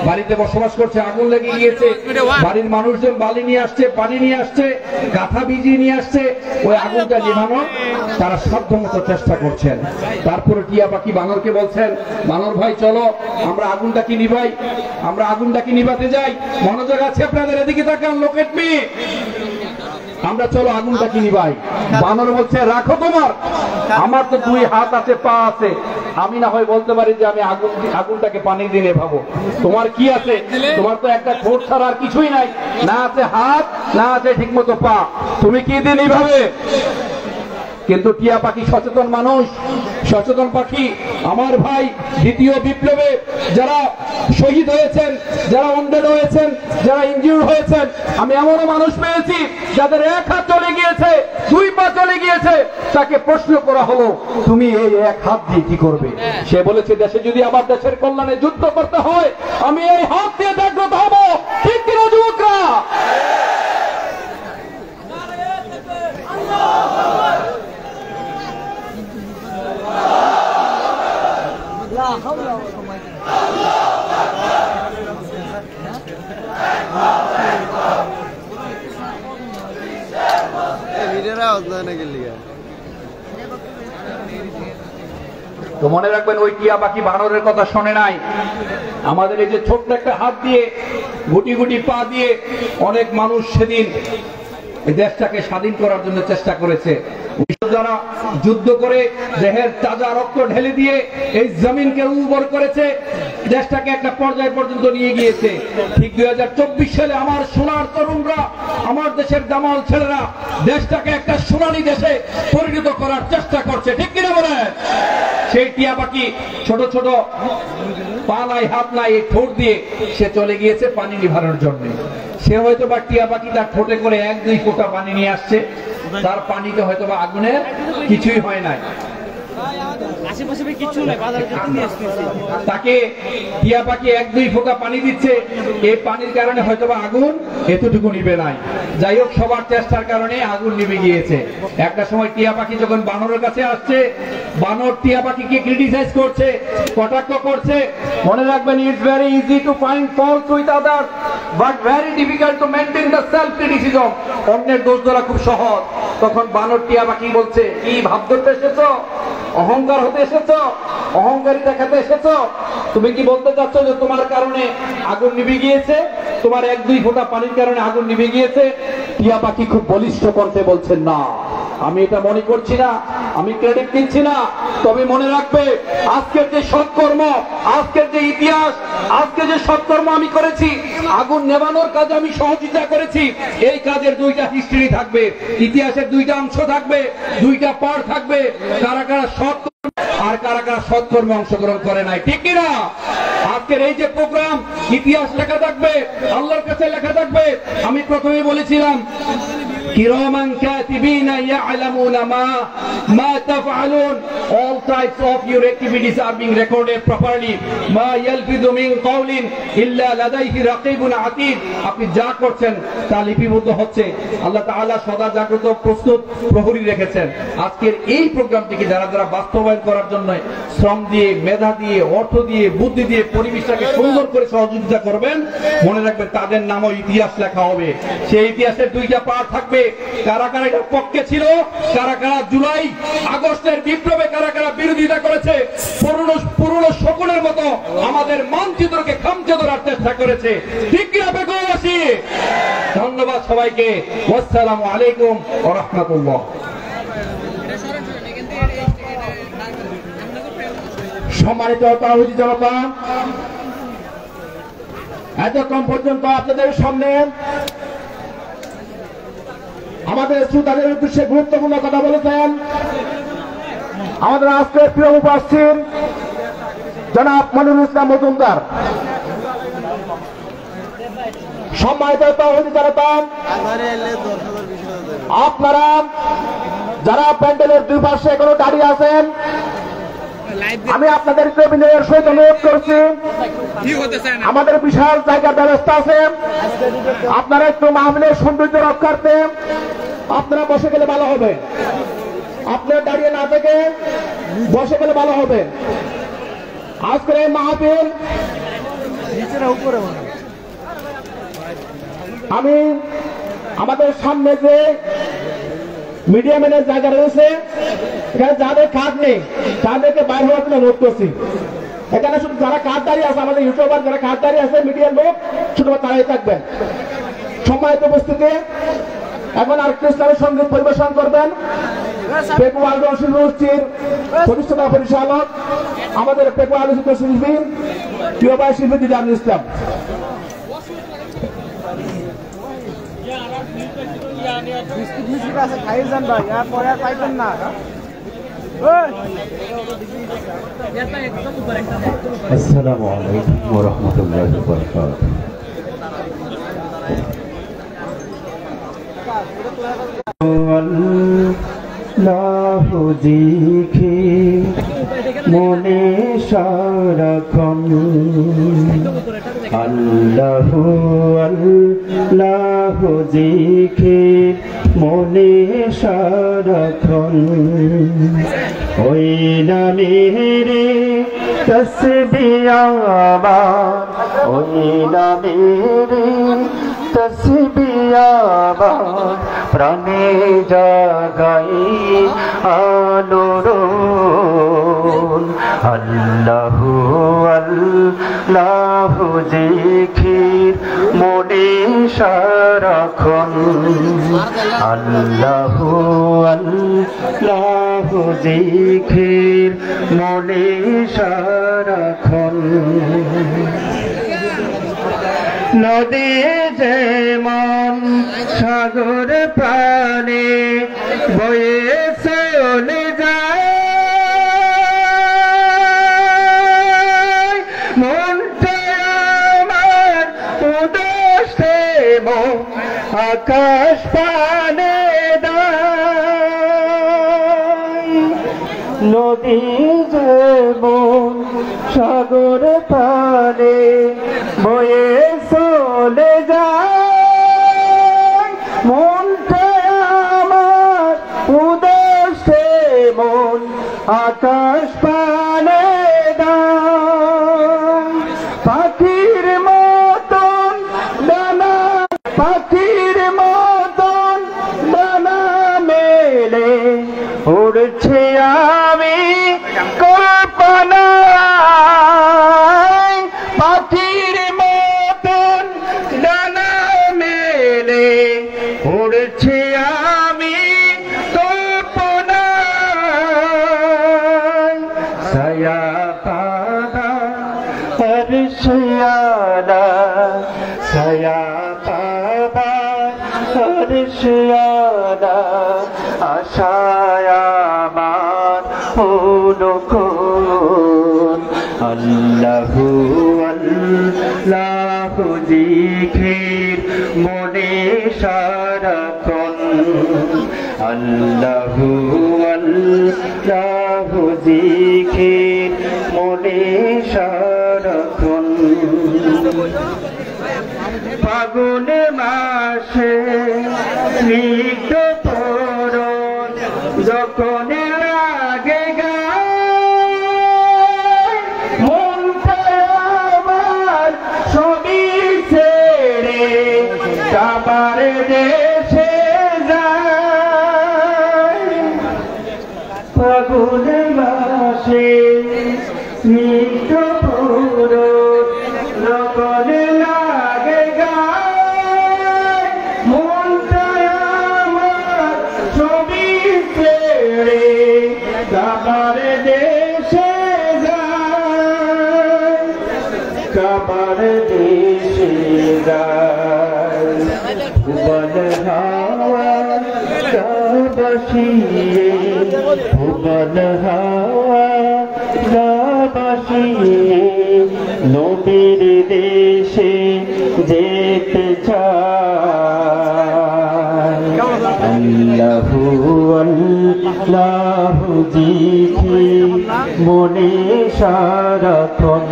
বাড়িতে বসবাস করছে, আগুন লেগে গিয়েছে, বাড়ির মানুষজন বালি নিয়ে আসছে, পানি নিয়ে আসছে, কাঁথা ভিজিয়ে নিয়ে আসছে, ওই আগুনটা নিভানোর তারা সাধ্যমতো চেষ্টা করছেন। তারপরে টিয়া পাখি বানরকে বলছেন, বানর ভাই চলো আমরা আগুনটা কি নিভাই, আমরা আগুনটা কি নিভাতে যাই। মনোযোগ আছে আপনাদের? এদিকে তাকান, লোক এট মি। আমরা চলো আগুনটা কি নিভাই। বানর বলছে, রাখো তোমার, আমার তো দুই হাত আছে, পা আছে, আমি না হয় বলতে পারি যে আমি আগুনটাকে পানি দিয়ে নেভাবো। তোমার কি আছে? তোমার তো একটা ঠোঁট ছাড়া আর কিছুই নাই, না আছে হাত, না আছে ঠিক মতো পা, তুমি কি দিয়ে নিভাবে? কিন্তু টিয়া পাখি সচেতন মানুষ, সচেতন পাখি। আমার ভাই দ্বিতীয় বিপ্লবে যারা শহীদ হয়েছেন, যারা অন্ধেড হয়েছেন, যারা ইনজিউর হয়েছেন, আমি এমনও মানুষ পেয়েছি যাদের এক হাত চলে গিয়েছে, দুই পা চলে গিয়েছে, তাকে প্রশ্ন করা হলো তুমি এই এক হাত দিয়ে কি করবে? সে বলেছে দেশে যদি আবার দেশের কল্যাণে যুদ্ধ করতে হয় আমি এই হাত দিয়ে জাগ্রত হব। ঠিক কিনা যুবকরা? তো মনে রাখবেন, ওই টিয়া পাখি বানরের কথা শোনে নাই। আমাদের এই যে ছোট্ট একটা হাত দিয়ে, গুটি গুটি পা দিয়ে অনেক মানুষ সেদিন দেশটাকে স্বাধীন করার জন্য চেষ্টা করেছে। যারা যুদ্ধ করে দেহের তাজা রক্ত ঢেলে দিয়ে এই জমিনকে উর্বর করেছে, দেশটাকে একটা পর্যায় পর্যন্ত নিয়ে গিয়েছে। ঠিক 2024 সালে আমার সোনার তরুণরা, আমার দেশের দামাল ছেলেরা দেশটাকে একটা সোনালী দেশে পরিণত করার চেষ্টা করছে। ঠিক কিনা বলেন? সেই টিয়া পাখি ছোট ছোট পা নাই, হাত নাই, এই ঠোঁট দিয়ে সে চলে গিয়েছে পানি নিভানোর জন্য। সে হয়তো বা টিয়া পাখি তার ঠোঁটে করে 1-2 ফোঁটা পানি নিয়ে আসছে, তার পানিতে হয়তো বা আগুনের কিছুই হয় নাই। তাকে টিয়া পাখি 1-2 ফোঁটা পানি দিচ্ছে, এই পানির কারণে হয়তো বা আগুন এতটুকু নিবে নাই। যাই হোক, সবার চেষ্টার কারণে আগুন নিভে গিয়েছে। একটা সময় টিয়া পাখি যখন বানরের কাছে আসছে, বানর টিয়া পাখিকে ক্রিটিসাইজ করছে, কটাক্ষ করছে। মনে রাখবেন, it's very easy to find fault with others but very difficult to maintain the self criticism. অন্যের দোষ ধরা খুব সহজ। তখন বানর টিয়া পাখি বলছে, কি ভাব ধরতে এসেছো? অহংকার হতে এসেছো? অহংকারী দেখাতে এসেছো? তুমি কি বলতে চাচ্ছ যে তোমার কারণে আগুন নিভে গিয়েছে, তোমার 1-2 ফোঁটা পানির কারণে আগুন নিভে গিয়েছে? টিয়া পাখি খুব বলিষ্ঠ কণ্ঠে বলছেন, না, আমি এটা মনে করছি না, আমি ক্রেডিট দিচ্ছি না। তবে মনে রাখবে, আজকের যে সৎকর্ম, আজকের যে ইতিহাস, আজকে যে সৎকর্ম আমি করেছি, আগুন নেভানোর কাজে আমি সহযোগিতা করেছি, এই কাজের 2টা হিস্ট্রি থাকবে, ইতিহাসের 2টা অংশ থাকবে, 2টা পার্ট থাকবে। কারা কারা সৎ আর কারা কারা সৎকর্মে অংশগ্রহণ করে নাই। ঠিক কিনা? আজকের এই যে প্রোগ্রাম, ইতিহাস লেখা থাকবে, আল্লাহর কাছে লেখা থাকবে। আমি প্রথমে বলেছিলাম, কিরামান কাতিবিনা ইয়ালামুনা মা তাফআলুন। All types of your activities are being recorded properly. মা ইয়ালফিযু মিন কাওলিন ইল্লা লাদাইহি রাকিবুন আতীদ। আপনি যা করছেন তা লিপিবদ্ধ হচ্ছে। আল্লাহ তাআলা সদা জাগ্রত প্রস্তুত প্রহরী রেখেছেন। আজকের এই প্রোগ্রামটিকে যারা যারা বাস্তবায়ন করার জন্য শ্রম দিয়ে, মেধা দিয়ে, অর্থ দিয়ে, বুদ্ধি দিয়ে পরিবেশটাকে সুন্দর করে সহযোগিতা করবেন, মনে রাখবেন তাদের নামও ইতিহাস লেখা হবে। সেই ইতিহাসের 2টা পার্ট থাকবে। কারা কারা এটার পক্ষে ছিল, কারা কারা জুলাই আগস্টের বিপ্লবে কারা কারা বিরোধিতা করেছে, পুরনো শকুনের মতো আমার আমাদের মানচিত্রকে খামচে ধরার চেষ্টা করেছে। ঠিক কি না বেগমবাসী? ধন্যবাদ সবাইকে। আসসালামু আলাইকুম ওয়া রাহমাতুল্লাহ। সম্মানিত তাওহীদি জনতা, এতক্ষণ পর্যন্ত আপনাদের সামনে আমাদের শ্রোতাদের উদ্দেশ্যে গুরুত্বপূর্ণ কথা বলেছেন আমাদের আজকের প্রিয় উপস্থিত জনাব মনিরুল ইসলাম মজুমদার। সম্মানিত তাওহীদি জনতা, আপনারা যারা প্যান্ডেলের দুই পাশে এখনো দাঁড়িয়ে আছেন, আমি আপনাদেরকে বিনয়ের সহিত অনুরোধ করছি, আমাদের বিশাল জায়গার ব্যবস্থা আছে, আপনারা একটু মাহফিলের সৌন্দর্য রক্ষার্থে আপনারা বসে গেলে ভালো হবে। আপনারা দাঁড়িয়ে না থেকে বসে গেলে ভালো হবে। আজকের এই মাহফিল আমি আমাদের সামনে যে মিডিয়া ম্যানের জায়গা রয়েছে, এখানে যাদের কার্ড নেই তাদেরকে বাইরে হওয়ার জন্য অনুরোধ করছি। এখানে শুধু যারা কার্ড দাঁড়িয়ে আছে, আমাদের ইউটিউবার যারা কার্ড দাঁড়িয়ে আছে, মিডিয়ার লোক শুধুমাত্র তারাই থাকবেন। সম্মানিত উপস্থিতি, এখন আরেকটি ইসলামী সঙ্গীত পরিবেশন করবেন পেকু আলোচনা শিল্প গোষ্ঠীর প্রতিষ্ঠাতা পরিচালক, আমাদের পেকু আলোচিত শিল্পী প্রিয় ভাই শিল্পী দিদারুল ইসলাম। আসসালামু আলাইকুম ওয়া রাহমাতুল্লাহি ওয়া বারাকাতুহু। আল্লাহু জিকির মনে সারাক্ষণ, আল্লাহু আল্লাহু জিকির মনে সারাক্ষণ, ওই নামেরে তসবিহ আমার, ওই নামেরে তসবিহ আমার, প্রাণে জাগাই আলোড়ন, আল্লাহু আল্লাহু জিকির মনে সারাক্ষণ, আল্লাহু আল্লাহু জিকির মনে সারাক্ষণ। নদী যেমন সাগর পানে বয়ে চলে যায়, মনটা আমার উদাস যেমন আকাশ পানে দায়, নদী যেমন সাগর পানে বয়ে চলে যায়, মনটা আমার উদাস মন আকাশ পানে দায়, পাখির মতন ডানা, পাখির মতন ডানা মেলে উড়ছে আমি কল্পনায়, পাখির মতন ডানা মেলে উড়ছে আমি কল্পনায়, ছায়া পানা আরশিয়ালা, ছায়া পানা আরশিয়ালা, আশায় আমার অনুকূল, আল্লাহু আল্লাহু জিকির মনে সারাক্ষণ, আল্লাহু আল্লাহু জিকির মনে সারাক্ষণ। ফাগুন মাসে স্নিগ্ধ পরশ যখন লাগে গায়, মনটা আমার সবই ছেড়ে আমার দেশে যায়, ফাগুন মাসে স্নিগ্ধ পরশ কাবার দেশে যায় ভুবন হাওয়া গাবাসী ভুবন হাওয়া গাবাসী নবীর দেশে যেতে চায় আল্লাহু আল্লাহু জিকি মনে সারাক্ষণ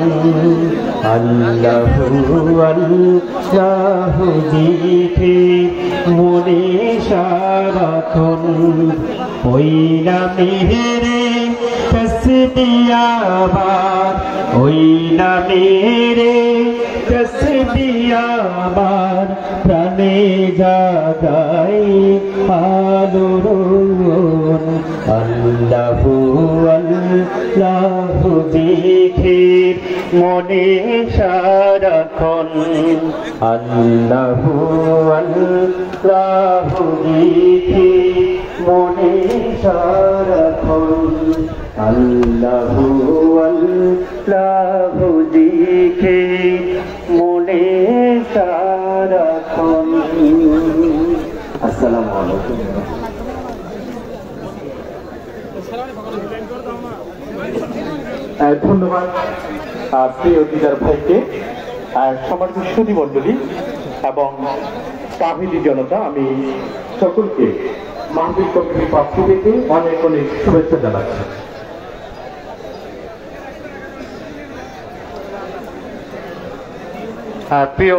আল্লাহু আল্লাহু জিকি মনে সারাক্ষণ ওই নামেরে তসবিয়াবার ওই নামেরে তসবিয়াবার প্রাণে জাগাই আলোড়ন আল্লাহু আল্লাহু জিকির মনে সারাক্ষণ আল্লাহু আল্লাহু জিকির মনে সারাক্ষণ আল্লাহু আল্লাহু জিকির মনে সারাক্ষণ। আসসালামু আলাইকুম। ধন্যবাদ প্রিয় দিদার ভাইকে, সম্মানিত সুধী মণ্ডলী এবং তাহিদি জনতা, আমি সকলকে মাহফিল কমিটির পক্ষ থেকে অনেক অনেক শুভেচ্ছা জানাচ্ছি। প্রিয়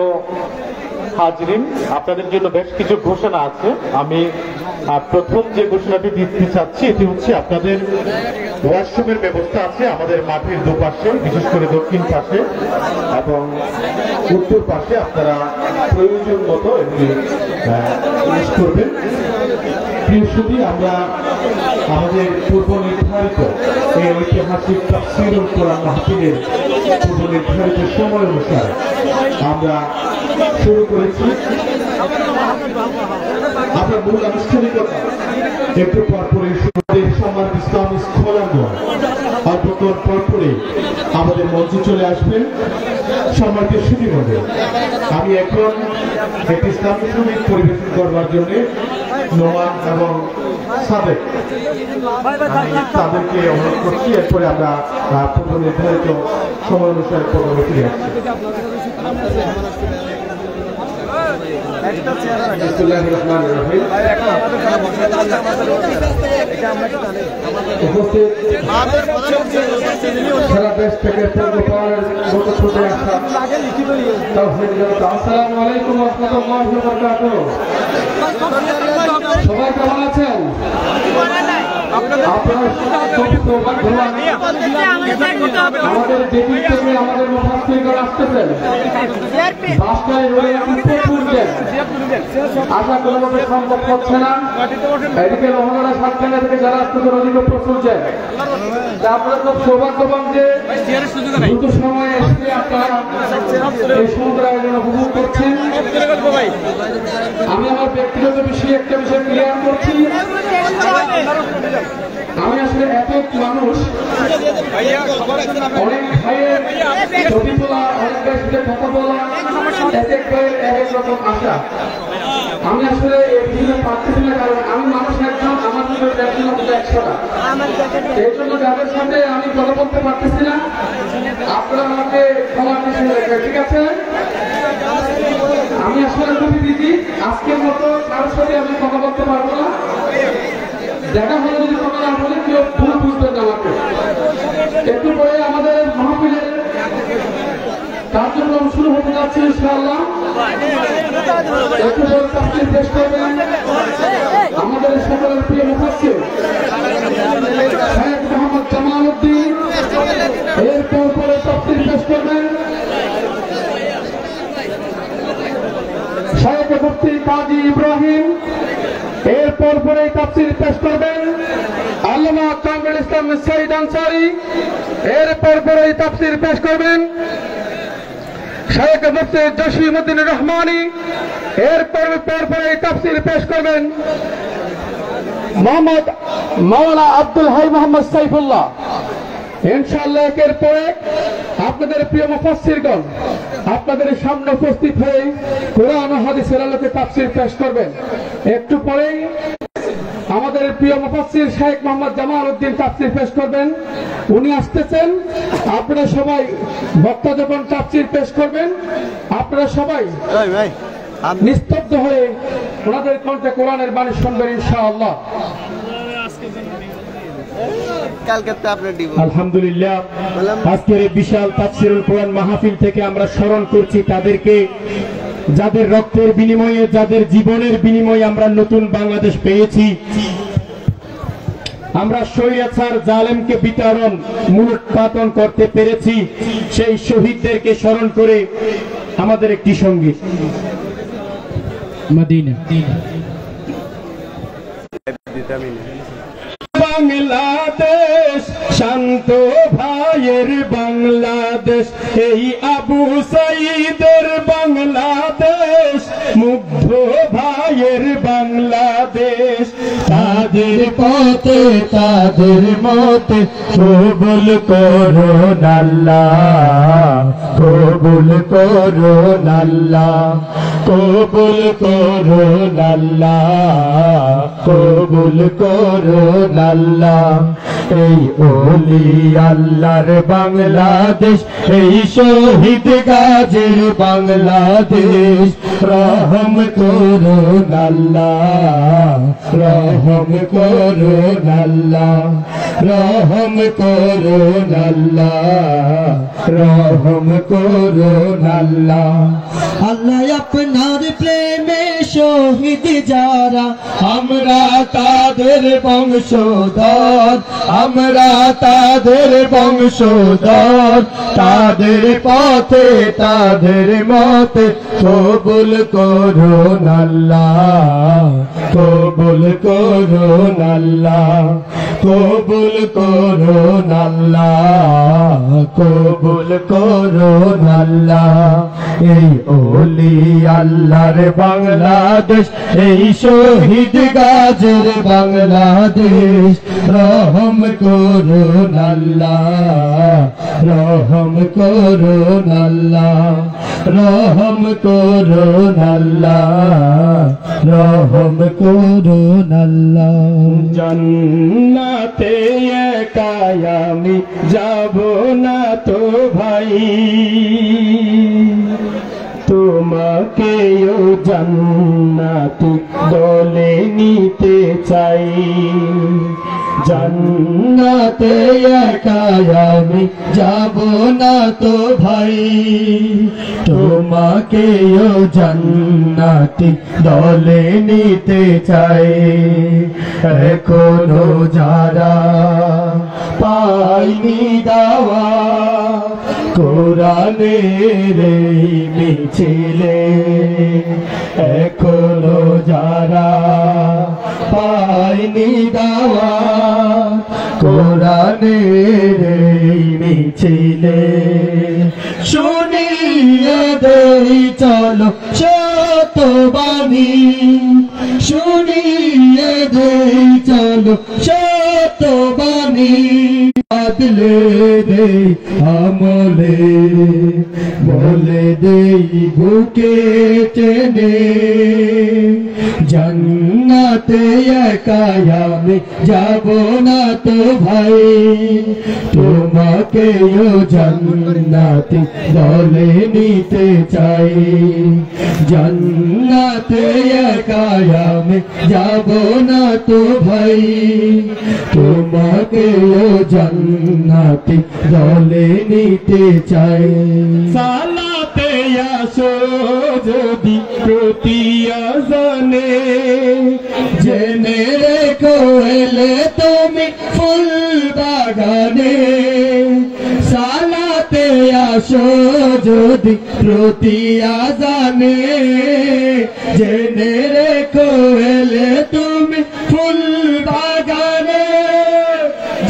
হাজরিন, আপনাদের জন্য বেশ কিছু ঘোষণা আছে। আমি প্রথম যে ঘোষণাটি দিতে চাচ্ছি এটি হচ্ছে আপনাদের ওয়াশরুমের ব্যবস্থা আছে আমাদের মাঠের দুপাশে, বিশেষ করে দক্ষিণ পাশে এবং উত্তর পাশে। আপনারা প্রয়োজন মতো এটি ইউজ করবেন। প্রিয় সুধী, আমরা আমাদের পূর্ব নির্ধারিত এই ঐতিহাসিক তাফসীরুল কোরআন মাহফিলের পূর্ব নির্ধারিত সময় অনুসারে আমরা শুরু করেছি। আপনার মূল আনুষ্ঠানিকতা একটু পরপরই সম্মানিত ইসলামী স্কলারগণ অল্পক্ষণ পরপরই আমাদের মঞ্চে চলে আসবেন। সম্মানিত সুধীমণ্ডলী, আমি এখন একটি ইসলামী সঙ্গীত পরিবেশন করবার জন্য নোমান এবং সাদেক তাদেরকে অনুরোধ করছি। এরপরে আমরা পূর্ব নির্ধারিত সময় অনুসারে প্রোগ্রামে ফিরে আসছি। সারা দেশ থেকে ছুটে আসা আসসালামু আলাইকুম ওয়া রাহমাতুল্লাহি ওয়া বারাকাতুহু। সবাই কেমন আছেন? আমাদের যেদিন থেকে আমাদের মুফাসসিরগণ আসতেছেন বাসটায় রয়ে আশা কোনোভাবে সম্ভব হচ্ছে না। এদিকে রহমানা সাতখানা থেকে যারা আসতেছেন ওদিকে প্রচুর যায়। আপনারা খুব সৌভাগ্যবান যে দ্রুত সময়ে এসে আপনারা এই সমুদ্র আয়োজন উপভোগ করছেন। আমি আমার ব্যক্তিগত বিষয়ে একটা বিষয় ক্লিয়ার করছি। আমি আসলে এক এক মানুষ অনেক ভাইয়ের ছবি তোলা, অনেক ভাইয়ের সাথে কথা বলা, এক এক ভাইয়ের এক এক রকম আশা। আমি আসলে এই ভিডিও পাচ্ছি না, কারণ আমি মানুষ একজন, আমার ভিডিও দেখছি না 100টা। এই জন্য যাদের সাথে আমি কথা বলতে পারতেছি না, আপনারা আমাকে ক্ষমা করে, ঠিক আছে? আমি আসলে খুবই বিজি, আজকের মতো কারোর সাথে আমি কথা বলতে পারবো না। দেখা হলে যদি কথা না বলে কেউ ভুল বুঝবেন না আমাকে। একটু পরে আমাদের মাহফিলের কার্যক্রম শুরু হতে যাচ্ছে ইনশাআল্লাহ। একটু পরে তাফসীর পেশ করবেন আমাদের সকলের প্রিয় মুফাসসির শেখ মোহাম্মদ জামাল উদ্দিন। এরপর পরে তাফসীর পেশ করবেন শেখ মুফতি কাজী ইব্রাহিম। এরপর পরে তাফসীর পেশ করবেন আল্লামা কামরুল ইসলাম সাইদ আনসারী। এরপর পরে তাফসীর পেশ করবেন শেখ মুফতি জসিমউদ্দিন রহমানী। এরপর পরে তাফসীর পেশ করবেন মোহাম্মদ মাওলানা আব্দুল হাই মোহাম্মদ সাইফুল্লাহ। ইনশাআল্লাহ একের পর এক আপনাদের প্রিয় মুফাসসিরগণ আপনাদের সামনে উপস্থিত হয়ে কোরআন ও হাদিসের আলোকে তাফসীর পেশ করবেন। একটু পরেই আমাদের প্রিয় মুফাসসির শেখ মোহাম্মদ জামাল উদ্দিন তাফসীর পেশ করবেন। উনি আসতেছেন। আপনারা সবাই বক্তা যখন তাফসীর পেশ করবেন আপনারা সবাই নিস্তব্ধ হয়ে ওনাদের কণ্ঠে কোরআনের বাণী শুনবেন ইনশাআল্লাহ। আলহামদুলিল্লাহ, আজকের এই বিশাল তাফসীরুল কোরআন মাহফিল থেকে আমরা স্মরণ করছি তাদেরকে যাদের রক্তের বিনিময়ে, যাদের জীবনের বিনিময়ে আমরা নতুন বাংলাদেশ পেয়েছি। আমরা স্বৈরাচার জালেমকে বিতাড়ন মূলোৎপাটন করতে পেরেছি। সেই শহীদদেরকে স্মরণ করে আমাদের একটি সঙ্গীত মদিনা। বাংলাদেশ শান্ত ভাইয়ের বাংলাদেশ, এই আবু সাইদের বাংলাদেশ, মুগ্ধ ভাইয়ের বাংলাদেশ। তাদের পথে তাদের মতে কবুল করুন আল্লাহ, কবুল করুন আল্লাহ, কবুল করুন আল্লাহ, কবুল করুন আল্লাহ। এই ওলি আল্লাহর বাংলাদেশ, এই শহীদ গাজীর বাংলাদেশ, রহম করুন আল্লাহ, রহম করুন আল্লাহ, রহম করুন আল্লাহ, রহম করুন আল্লাহ। আল্লাহ আপনার প্রেমে শহীদ যারা, আমরা তাদের বংশধর, আমরা তাদের বংশধর, তাদের পথে তাদের মতে কবুল করুন আল্লাহ, কবুল করুন আল্লাহ, কবুল করুন আল্লাহ, কবুল করুন আল্লাহ। এই ওলি আল্লাহর বাংলাদেশ, এই শহীদ গাজীর বাংলাদেশ, রহম করুন আল্লাহ, রহম করুন আল্লাহ, রহম করুন আল্লাহ, রহম করুন আল্লাহ। জান্নাতে একা আমি যাব না তো ভাই, তোমাকেও জান্নাতে দলে নিতে চাই। জান্নাতে একা আমি যাব না তো ভাই, তোমাকেও জান্নাতে দলে নিতে চাই। এখনো যারা পাইনি দাওয়া কোরআনের এই মিছিলে, এখনো যারা পাইনি দাওয়া কোরআনের এই মিছিলে, শুনিয়ে দেই চলো শত বাণী, শুনিয়ে দেই চলো শত বাণী। বদলে দে আমলে, বলে দেই বুকে টেনে, জান্নাতে একা আমি যাব না তো ভাই, তোমাকেও জান্নাতে দলে নিতে চাই। জান্নাতে একা আমি যাব না তো ভাই, তোমাকেও জান্নাতে দলে নিতে চাই। সালাতে আসো যদি প্রতি আযানে, জেনে রেখো এলে তুমি ফুল বাগানে। সালাতে আসো যদি প্রতি আযানে, জেনে রেখো এলে তুমি ফুল বাগানে।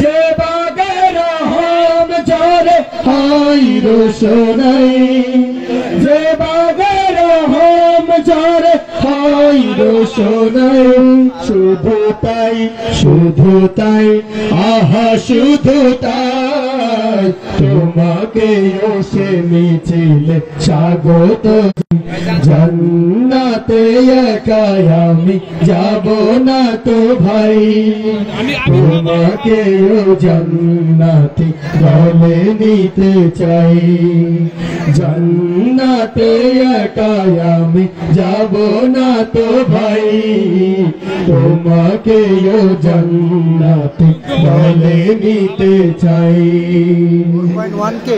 যে বাগের রহম ঝরে হয় রোশনাই, যে বাগের রহম ঝরে হয় রোশনাই। শুধু তাই, শুধু তাই, আহা শুধু তাই, তোমাকেও সে মিছিলে স্বাগত। জান্নাতে একাই আমি যাব না তো ভাই, তোমাকেও জান্নাতে দলে নিতে চাই। জান্নাতে একাই আমি যাব না তো ভাই, তোমাকেও জান্নাতে দলে নিতে চাই। 1K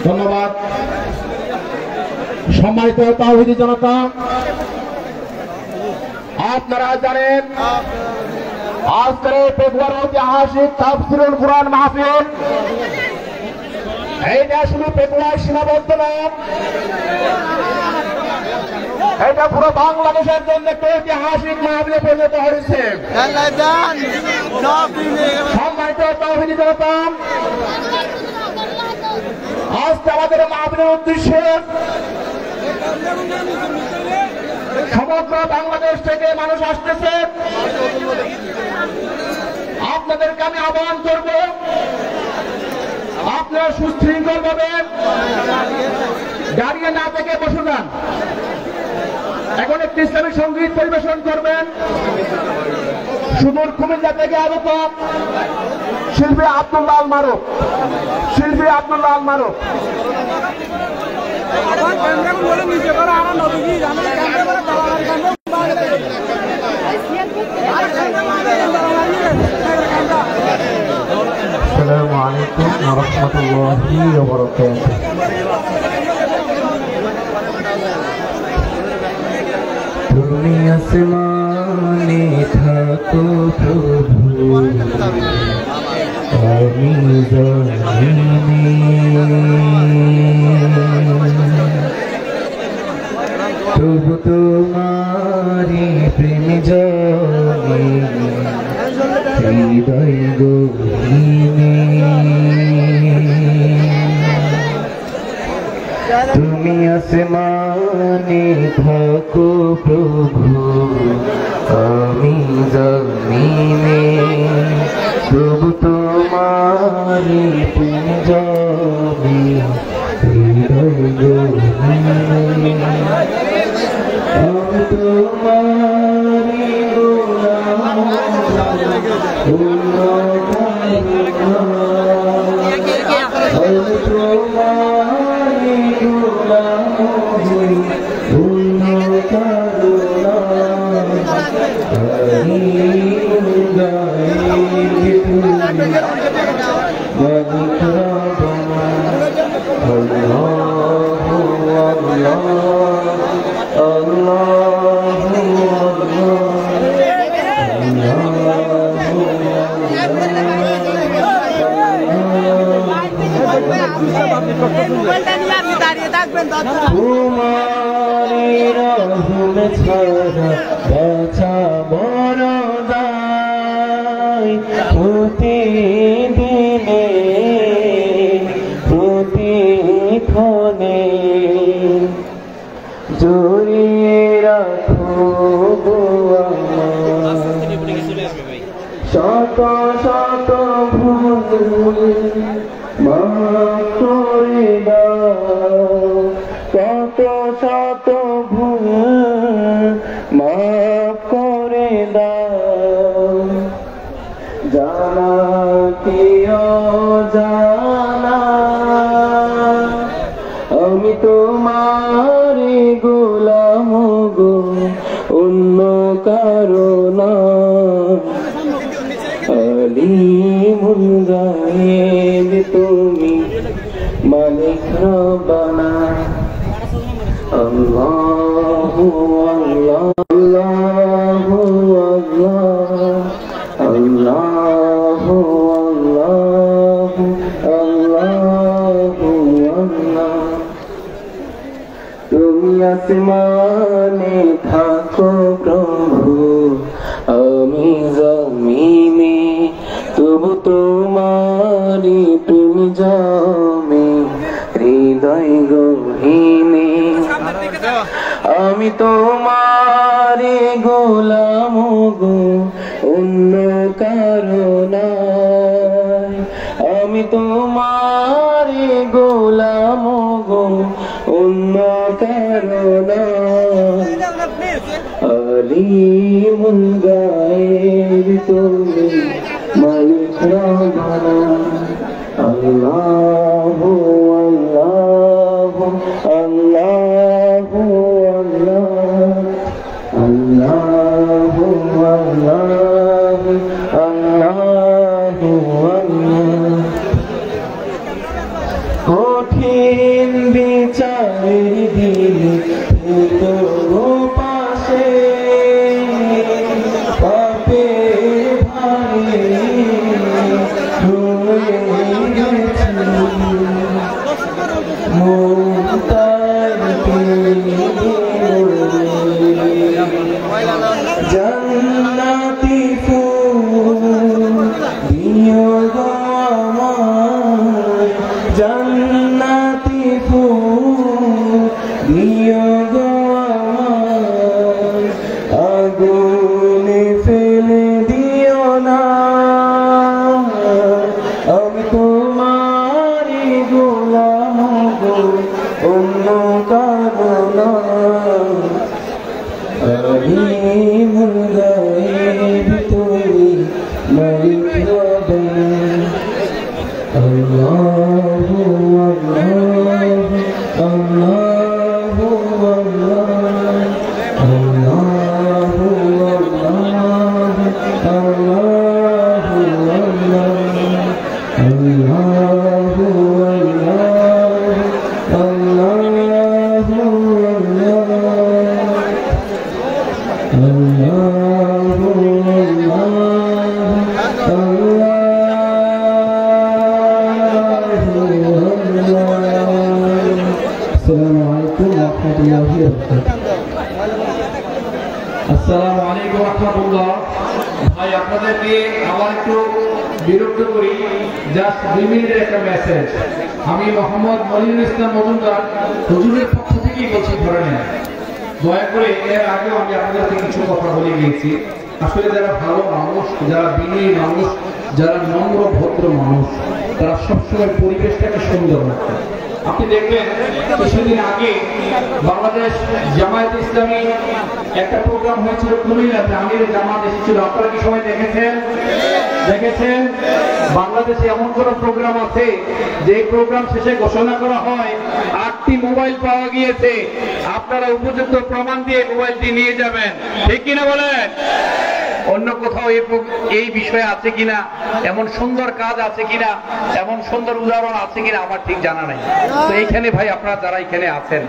ধন্যবাদ। সম্মানিত তাওহীদি জনতা, আপনারা জানেন আজকের এই পেকুয়ার ঐতিহাসিক তাফসীরুল কুরআন মাহফিল এইটা শুধু পেকুয়ায় সীমাবদ্ধ না, এটা পুরো বাংলাদেশের জন্য একটা ঐতিহাসিক মাহফিলে পরিণত হয়েছে। সম্মানিত তাওহীদি জনতা, আজকে আমাদের মাহফিলের উদ্দেশ্যে সমগ্র বাংলাদেশ থেকে মানুষ আসতেছে। আপনাদেরকে আমি আহ্বান করব, আপনারা সুশৃঙ্খল ভাবে দাঁড়িয়ে না থেকে বসে যান। এখন একটি ইসলামিক সঙ্গীত পরিবেশন করবেন সুদূর কুমিল্লা থেকে আগত শিল্পী আব্দুল্লাহ আল মারুফ। শিল্পী আব্দুল্লাহ আল মারুফ। আসসালামু আলাইকুম ওয়া রাহমাতুল্লাহি ওয়া বারাকাতুহু। তুমি আসমানে থাকো প্রভু, আমি জমিনে। তবু তোমারি প্রেম জমে হৃদয় গহীনে। তুমি আসমানে থাকো প্রভু, আমি জমিনে। তবু তোমারি প্রেম জমে হৃদয় গহীনে। আমি তোমারি গোলাম, তোমারি রহম ছাড়া বাঁচা বড় দায়। প্রতিদিনে প্রতিক্ষণে জড়িয়ে রাখো গো আমার। শত শত ভুল মাফ করে দাও, কত শত ভুল মাফ করে দাও। জানা কি অজানা আমি তোমার গোলাম গো, অন্য কারো না। আলিমুল গায়েব তুমি মালিক রব্বানা। আল্লাহু আল্লাহ আল্লাহু আল্লাহ আল্লাহু আল্লাহ আল্লাহু আল্লাহ। তুমি আসমানে থাকো প্রভু, আমি জমিনে। তবু তোমারি প্রেম জমে হৃদয় গহীনে। আমি তোমারি গোলাম কারণায় আমি তোমার গোলাম গো অন্য কারণায় আলিমুল গায়েব তুমি মালিক রব্বানা আল্লাহু আল্লাহু আল্লাহু আল্লাহু আল্লাহু আল্লাহু আল্লাহ কঠিন বিচারের দিনে তোর পাশে পাপে ভারে রয়ে গেছি জান্নাতি ফুল দিও গো আমায় জান্নাতি ফুল দিও গো আমায় আগুনে ফেলে দিও না আমি তোমারই গোলাম গো অন্য কারো না আলিমুল গায়েব তুমি মালিক রব্বানা আল্লাহু আল্লাহু আল্লাহু আল্লাহু আল্লাহু আল্লাহু আল্লাহু আসসালামু আলাইকুম ওয়া রাহমাতুল্লাহ। ভাই আপনাদেরকে আবার একটু বিরক্ত করি, জাস্ট 2 মিনিটের একটা মেসেজ। আমি মোহাম্মদ মনিরুল ইসলাম মজুমদার হুজুরের পক্ষ থেকেই বলছি, ধরে নেন দয়া করে। এর আগেও আমি আপনাদেরকে কিছু কথা বলে গিয়েছি। আসলে যারা ভালো মানুষ, যারা বিনয়ী মানুষ, যারা নম্র ভদ্র মানুষ, তারা সবসময় পরিবেশটাকে সুন্দর রাখে। আপনি দেখবেন কিছুদিন আগে বাংলাদেশ জামায়াত ইসলামী একটা প্রোগ্রাম হয়েছিল কুমিল্লাতে, আমির জামাত এসেছিল। আপনারা কি সবাই দেখেছেন? বাংলাদেশে এমন কোন প্রোগ্রাম আছে যে প্রোগ্রাম শেষে ঘোষণা করা হয় 8টি মোবাইল পাওয়া গিয়েছে, আপনারা উপযুক্ত প্রমাণ দিয়ে মোবাইলটি নিয়ে যাবেন, ঠিক কিনা বলেন? অন্য কোথাও এই বিষয়ে আছে কিনা, এমন সুন্দর কাজ আছে কিনা, এমন সুন্দর উদাহরণ আছে কিনা আমার ঠিক জানা নাই। তো এইখানে ভাই আপনারা যারা এখানে আছেন,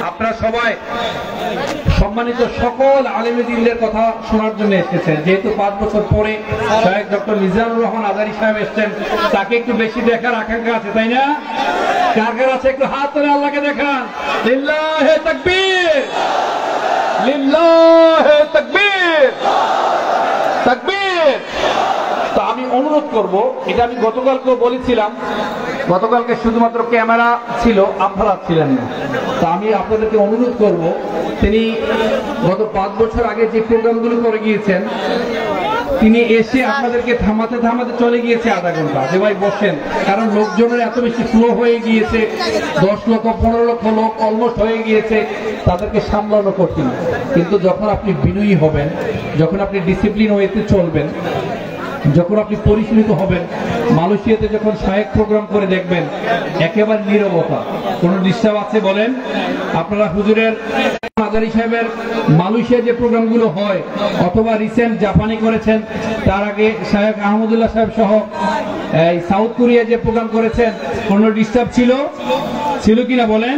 আপনারা সবাই সম্মানিত সকল আলেমে দিনদের কথা শোনার জন্য এসেছেন। যেহেতু 5 বছর পরে শায়েখ ডক্টর মিজানুর রহমান আজারি সাহেব এসেছেন, তাকে একটু বেশি দেখার আকাঙ্ক্ষা আছে, তাই না? কার কার আছে একটু হাত তুলে আল্লাহকে দেখান। লিল্লাহে তাকবীর, লিল্লাহে তাকবীর, তাকবীর। তো আমি অনুরোধ করব, এটা আমি গতকালকেও বলেছিলাম, গতকালকে শুধুমাত্র ক্যামেরা ছিল, আপনারা ছিলেন না। তো আমি আপনাদেরকে অনুরোধ করব, তিনি গত 5 বছর আগে যে প্রোগ্রামগুলো করে গিয়েছেন, তিনি এসে আপনাদেরকে থামাতে থামাতে চলে গিয়েছে আধা ঘন্টা, যে ভাই বসেন, কারণ লোকজনের এত বেশি ফ্লো হয়ে গিয়েছে, 10 লক্ষ 15 লক্ষ লোক অলমোস্ট হয়ে গিয়েছে, তাদেরকে সামলানো কঠিন। কিন্তু যখন আপনি বিনয়ী হবেন, যখন আপনি ডিসিপ্লিন ওয়েতে চলবেন, যখন আপনি পরিচালিত হবেন, মালয়েশিয়াতে যখন শায়েখ প্রোগ্রাম করে দেখবেন একেবারে নীরবতা, কোন ডিস্টার্ব আছে বলেন? আপনারা হুজুরের আজারি সাহেবের মালয়েশিয়া যে প্রোগ্রামগুলো হয়, অথবা রিসেন্ট জাপানে করেছেন, তার আগে শায়েখ আহমদুল্লাহ সাহেব সহ এই সাউথ কোরিয়া যে প্রোগ্রাম করেছেন, কোন ডিস্টার্ব ছিল কিনা বলেন?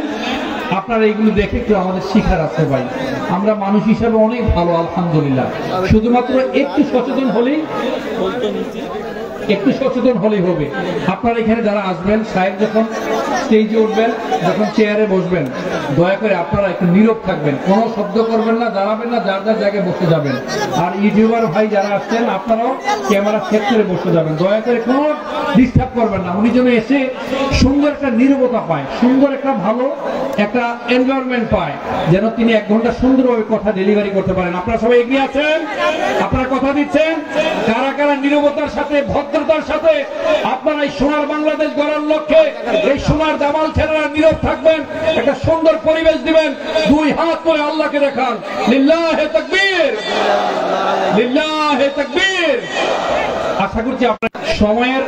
আপনারা এইগুলো দেখে একটু আমাদের শিখার আছে ভাই। আমরা মানুষ হিসাবে অনেক ভালো, আলহামদুলিল্লাহ। শুধুমাত্র একটু সচেতন হলেই একটু সচেতন হলেই হবে। আপনারা এখানে যারা আসবেন, সাহেব যখন স্টেজে উঠবেন, যখন চেয়ারে বসবেন, দয়া করে আপনারা একটু নীরব থাকবেন, কোনো শব্দ করবেন না, দাঁড়াবেন না, যার যার জায়গায় বসে যাবেন। আর ইউটিউবার ভাই যারা আসছেন আপনারাও ক্যামেরা সেট করে বসে যাবেন, দয়া করে কোনো ডিস্টার্ব করবেন না। উনি যেন এসে সুন্দর একটা নীরবতা পায়, সুন্দর একটা ভালো একটা এনভায়রনমেন্ট পায়, যেন তিনি 1 ঘন্টা সুন্দরভাবে কথা ডেলিভারি করতে পারেন। আপনারা সবাই এগিয়ে আছেন, আপনারা কথা দিচ্ছেন, কারা কারা নীরবতার সাথে ভদ্রতার সাথে আপনারা এই সোনার বাংলাদেশ গড়ার লক্ষ্যে এই সোনার দামাল ছেলেরা নীরব থাকবেন, একটা সুন্দর পরিবেশ দিবেন, 2 হাত করে আল্লাহকে দেখান, লিল্লাহে তাকবীর, লিল্লাহে তাকবীর। আশা করছি আপনার সময়ের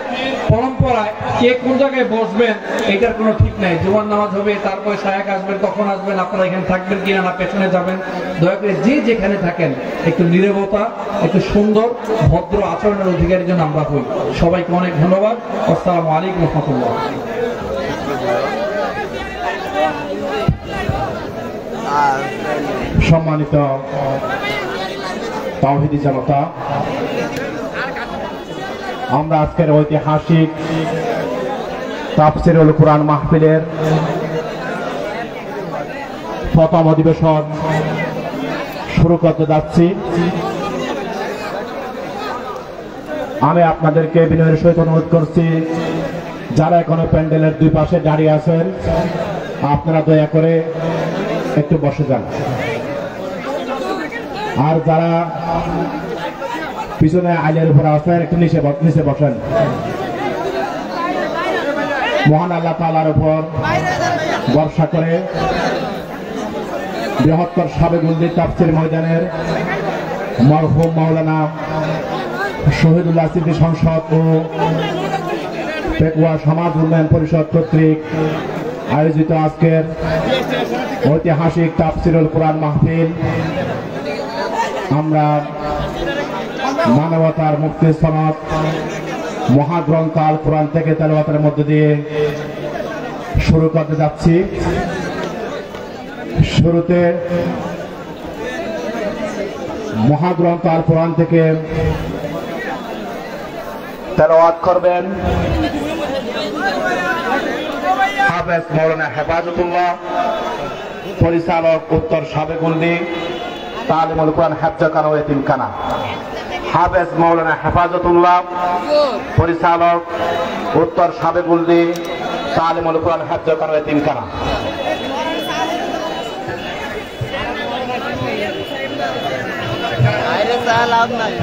পরম্পরায় কে কোন জায়গায় বসবেন এটার কোনো ঠিক নাই। জুমার নামাজ হবে, তারপরে শায়েখ আসবেন, কখন আসবেন, আপনারা এখানে থাকবেন কিনা না পেছনে যাবেন, দয়া করে যে যেখানে থাকেন একটু নীরবতা, একটু সুন্দর ভদ্র আচরণের অধিকারীর জন্য আমরা হই। সবাইকে অনেক ধন্যবাদ। আসসালামু আলাইকুম ওয়া রাহমাতুল্লাহ। সম্মানিত তাওহীদি জনতা, আমরা আজকের ঐতিহাসিক তাফসীরুল কুরআন মাহফিলের প্রথম অধিবেশন শুরু করতে যাচ্ছি। আমি আপনাদেরকে বিনয়ের সহিত অনুরোধ করছি, যারা এখনো প্যান্ডেলের 2 পাশে দাঁড়িয়ে আছেন আপনারা দয়া করে একটু বসে যান, আর যারা পিছনে আইলের উপর আছেন একটু নিচে বসেন। মহান আল্লাহ তাআলার উপর ভরসা করে বৃহত্তর সাবেগুন্দি তাফসীর ময়দানের মরহুম মাওলানা শহীদুল্লাহ স্মৃতি সংসদ ও পেকুয়া সমাজ উন্নয়ন পরিষদ কর্তৃক আয়োজিত আজকের ঐতিহাসিক তাফসীরুল কুরআন মাহফিল আমরা মানবতার মুক্তি সনদ মহাগ্রন্থ আল কোরআন থেকে তেলাওয়াতের মধ্য দিয়ে শুরু করতে যাচ্ছি। শুরুতে মহাগ্রন্থ আল কোরআন থেকে তেলাওয়াত করবেন হাফেজ মাওলানা হেফাজতুল্লাহ, পরিচালক উত্তর সাবেগুন্দি তালিমুল কোরআন হেফজখানা ও এতিমখানা। হাফেজ মাওলানা হেফাজতুল্লাহ, পরিচালক উত্তর সাবেগুন্দি তালিমুল কোরআন হেফজখানা ও এতিমখানা। আরে সালাম নাই